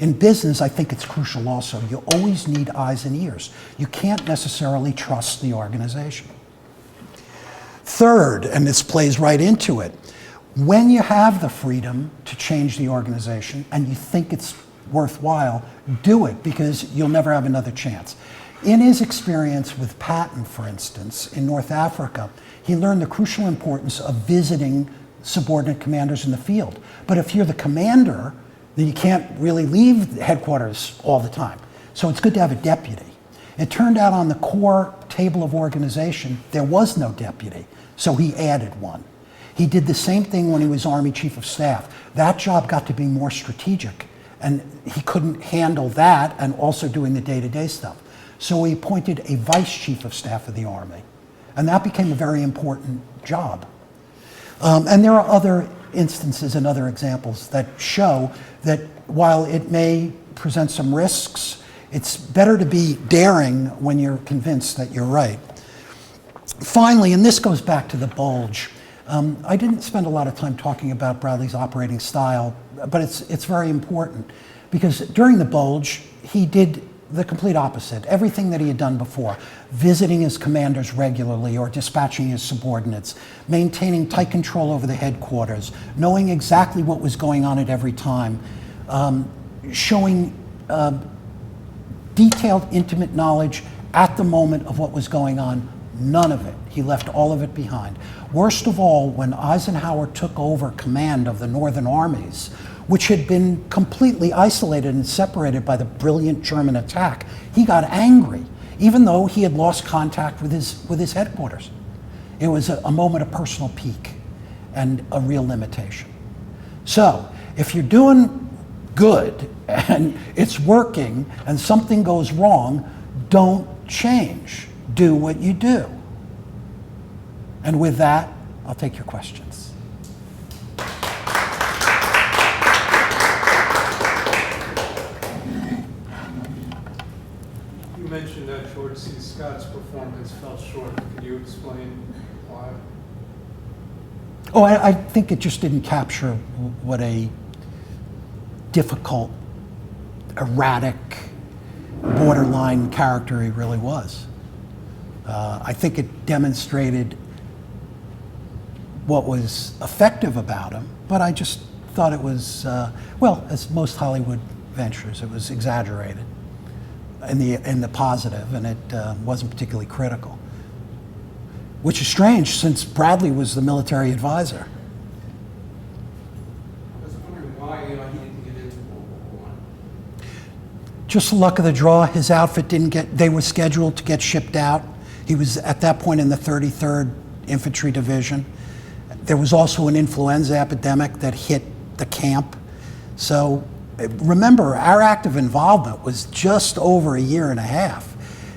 In business, I think it's crucial also. You always need eyes and ears. You can't necessarily trust the organization. Third, and this plays right into it, when you have the freedom to change the organization and you think it's worthwhile, do it, because you'll never have another chance. In his experience with Patton, for instance, in North Africa, he learned the crucial importance of visiting subordinate commanders in the field. But if you're the commander, then you can't really leave headquarters all the time. So it's good to have a deputy. It turned out on the core table of organization, there was no deputy, so he added one. He did the same thing when he was Army Chief of Staff. That job got to be more strategic, and he couldn't handle that and also doing the day-to-day stuff. So he appointed a Vice Chief of Staff of the Army, and that became a very important job. And there are other instances and other examples that show that while it may present some risks, it's better to be daring when you're convinced that you're right. Finally, and this goes back to the bulge, I didn't spend a lot of time talking about Bradley's operating style, but it's very important because during the bulge, he did the complete opposite. Everything that he had done before, visiting his commanders regularly or dispatching his subordinates, maintaining tight control over the headquarters, knowing exactly what was going on at every time, showing detailed, intimate knowledge at the moment of what was going on, None of it. He left all of it behind. Worst of all, when Eisenhower took over command of the Northern armies, which had been completely isolated and separated by the brilliant German attack, he got angry, even though he had lost contact with his headquarters. It was a moment of personal pique and a real limitation. So, if you're doing good and it's working and something goes wrong, don't change. Do what you do. And with that, I'll take your questions. You mentioned that George C. Scott's performance fell short. Could you explain why? Oh, I think it just didn't capture what a difficult, erratic, borderline character he really was. I think it demonstrated what was effective about him, but I just thought it was, well, as most Hollywood ventures, it was exaggerated in the positive, and it wasn't particularly critical. Which is strange, since Bradley was the military advisor. I was wondering why he didn't get into World War I. Just the luck of the draw, his outfit didn't get, they were scheduled to get shipped out. He was at that point in the 33rd Infantry Division. There was also an influenza epidemic that hit the camp. So remember, our active involvement was just over a year and a half.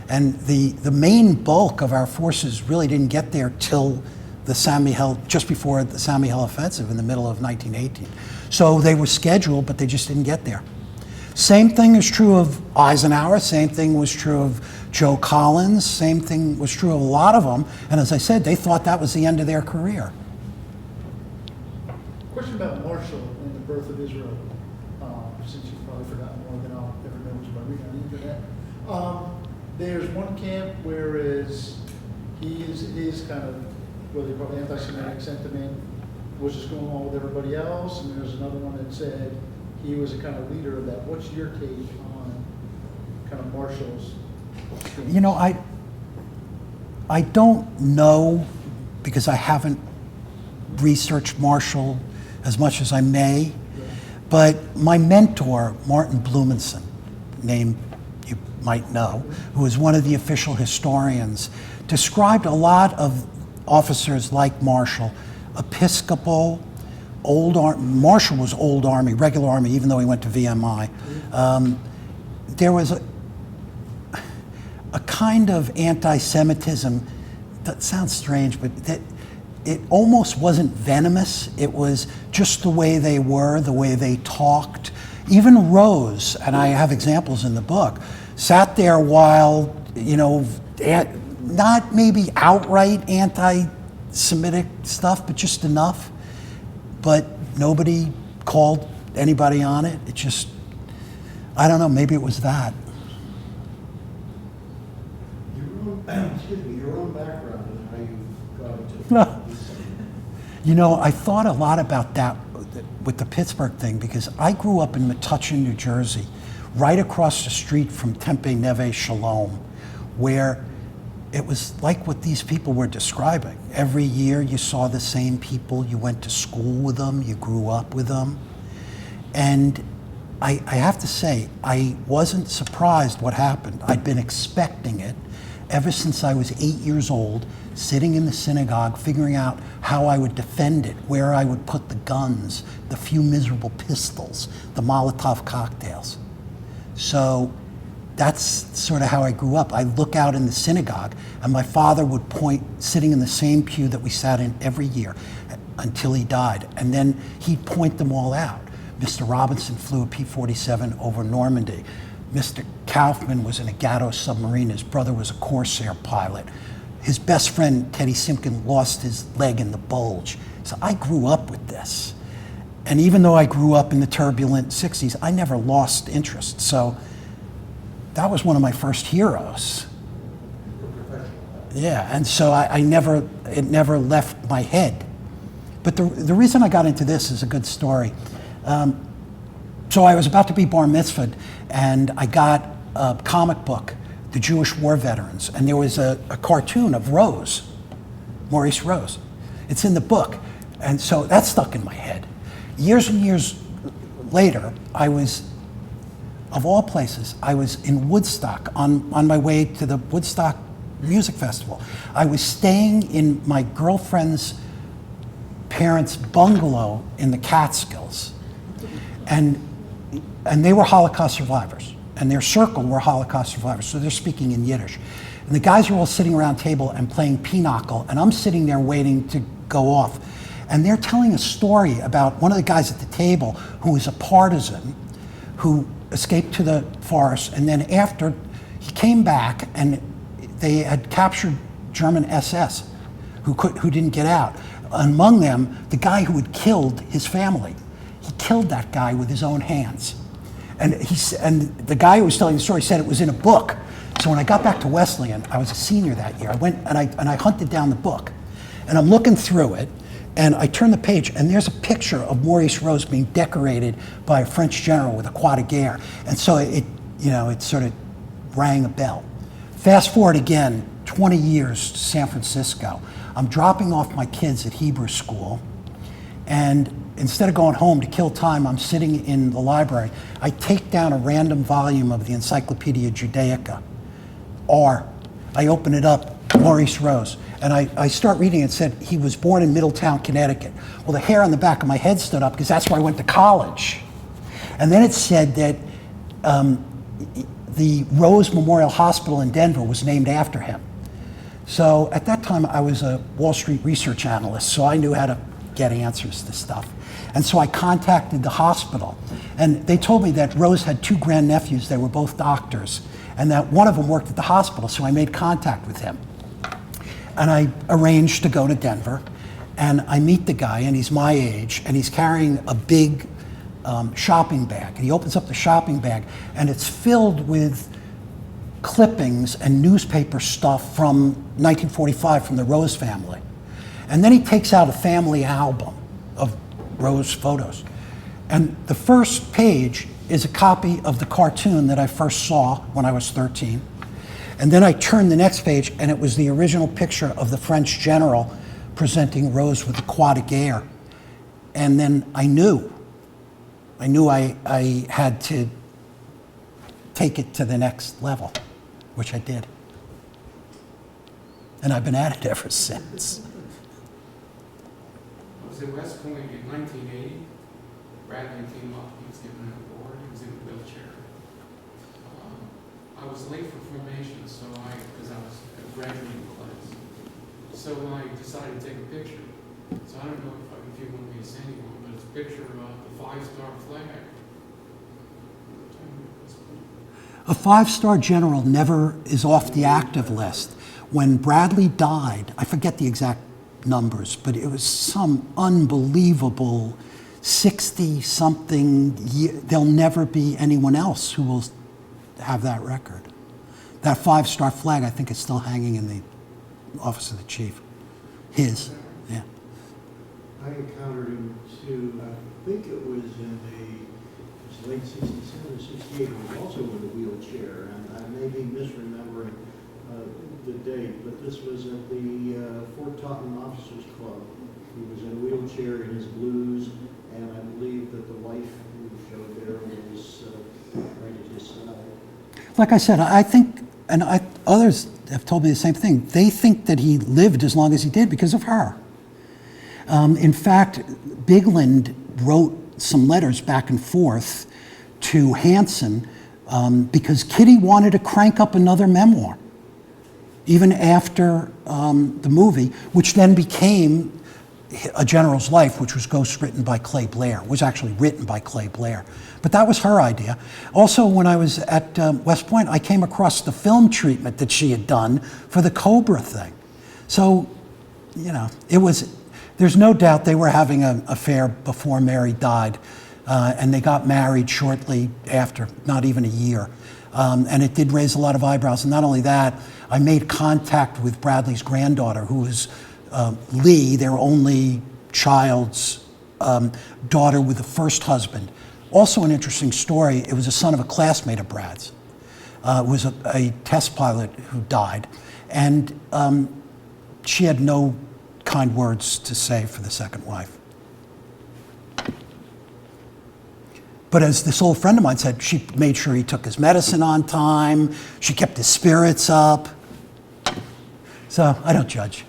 And the main bulk of our forces really didn't get there till the San Miguel, just before the San Miguel offensive in the middle of 1918. So they were scheduled, but they just didn't get there. Same thing is true of Eisenhower, same thing was true of Joe Collins, same thing was true of a lot of them. And as I said, they thought that was the end of their career. Question about Marshall and the birth of Israel, since you've probably forgotten more than I'll ever know just by reading on the internet. There's one camp whereas his kind of, what they call anti-Semitic sentiment was just going on with everybody else, and there's another one that said he was a kind of leader of that. What's your take on kind of Marshall's stance? You know, I don't know, because I haven't researched Marshall as much as I may, but my mentor, Martin Blumenson, name you might know, who is one of the official historians, described a lot of officers like Marshall, Episcopal, Marshall was old Army, regular Army, even though he went to VMI. There was a kind of anti-Semitism, that sounds strange, but that it almost wasn't venomous. It was just the way they were, the way they talked. Even Rose, and I have examples in the book, sat there while, you know, not maybe outright anti-Semitic stuff, but just enough. But nobody called anybody on it. It just, I don't know, maybe it was that. Your own background and how you got into it. You know, I thought a lot about that with the Pittsburgh thing, because I grew up in Metuchen, New Jersey, right across the street from Tempe Neve Shalom, where it was like what these people were describing. Every year you saw the same people, you went to school with them, you grew up with them. And I have to say, I wasn't surprised what happened. I'd been expecting it ever since I was 8 years old, sitting in the synagogue, figuring out how I would defend it, where I would put the guns, the few miserable pistols, the Molotov cocktails. So that's sort of how I grew up. I look out in the synagogue, and my father would point, sitting in the same pew that we sat in every year until he died, and then he'd point them all out. Mr. Robinson flew a P-47 over Normandy. Mr. Kaufman was in a Gatto submarine. His brother was a Corsair pilot. His best friend, Teddy Simpkin, lost his leg in the bulge. So I grew up with this. And even though I grew up in the turbulent 60s, I never lost interest. So that was one of my first heroes. Yeah, and so it never left my head. But the reason I got into this is a good story. So I was about to be bar mitzvahed, and I got a comic book the Jewish war veterans, and there was a cartoon of Rose, Maurice Rose. It's in the book, and so that stuck in my head. Years and years later, I was, of all places, I was in Woodstock on my way to the Woodstock Music Festival. I was staying in my girlfriend's parents' bungalow in the Catskills, and they were Holocaust survivors, and their circle were Holocaust survivors, so they're speaking in Yiddish. And the guys are all sitting around a table and playing pinochle, and I'm sitting there waiting to go off. And they're telling a story about one of the guys at the table who was a partisan who escaped to the forest, and then after, he came back and they had captured German SS who didn't get out. Among them, the guy who had killed his family. He killed that guy with his own hands. And the guy who was telling the story said it was in a book. So when I got back to Wesleyan, I was a senior that year. I went and I hunted down the book. And I'm looking through it, and I turn the page, and there's a picture of Maurice Rose being decorated by a French general with a croix de guerre. And so it sort of rang a bell. Fast forward again, 20 years to San Francisco. I'm dropping off my kids at Hebrew school, and instead of going home to kill time, I'm sitting in the library. I take down a random volume of the Encyclopedia Judaica, R. I open it up, Maurice Rose, and I start reading it. It said he was born in Middletown, Connecticut. Well, the hair on the back of my head stood up because that's where I went to college. And then it said that the Rose Memorial Hospital in Denver was named after him. So at that time, I was a Wall Street research analyst, so I knew how to get answers to stuff. And so I contacted the hospital, and they told me that Rose had two grandnephews. They were both doctors, and that one of them worked at the hospital, so I made contact with him. And I arranged to go to Denver, and I meet the guy, and he's my age, and he's carrying a big shopping bag. And he opens up the shopping bag, and it's filled with clippings and newspaper stuff from 1945 from the Rose family. And then he takes out a family album of Rose photos. And the first page is a copy of the cartoon that I first saw when I was 13. And then I turned the next page, and it was the original picture of the French general presenting Rose with the croix de guerre. And then I knew I had to take it to the next level, which I did. And I've been at it ever since. I was at West Point in 1980. Bradley came up, he was given an award, he was in a wheelchair. I was late for formation, because I was a graduating class. So I decided to take a picture. So I don't know if you want me to send you one, but it's a picture of the 5-star flag. A 5-star general never is off the active list. When Bradley died, I forget the exact numbers, but it was some unbelievable 60-something year. There'll never be anyone else who will have that record. That 5-star flag, I think, is still hanging in the office of the chief. His, yeah. I encountered him too, I think it was in the late 67 or 68, he was also in a wheelchair, and I may be misremembering the date, but this was at the Fort Totten Officers Club. He was in a wheelchair in his blues, and I believe that the wife who showed there was right at his side. Like I said, I think, and others have told me the same thing, they think that he lived as long as he did because of her. In fact, Bigland wrote some letters back and forth to Hansen because Kitty wanted to crank up another memoir, even after the movie, which then became A General's Life, which was ghostwritten by Clay Blair, was actually written by Clay Blair. But that was her idea. Also, when I was at West Point, I came across the film treatment that she had done for the Cobra thing. So, there's no doubt they were having an affair before Mary died, and they got married shortly after, not even a year. And it did raise a lot of eyebrows. And not only that, I made contact with Bradley's granddaughter, who was Lee, their only child's daughter with the first husband. Also an interesting story, it was a son of a classmate of Brad's. was a test pilot who died, and she had no kind words to say for the second wife. But as this old friend of mine said, she made sure he took his medicine on time, she kept his spirits up. So I don't judge.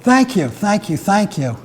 Thank you, thank you, thank you.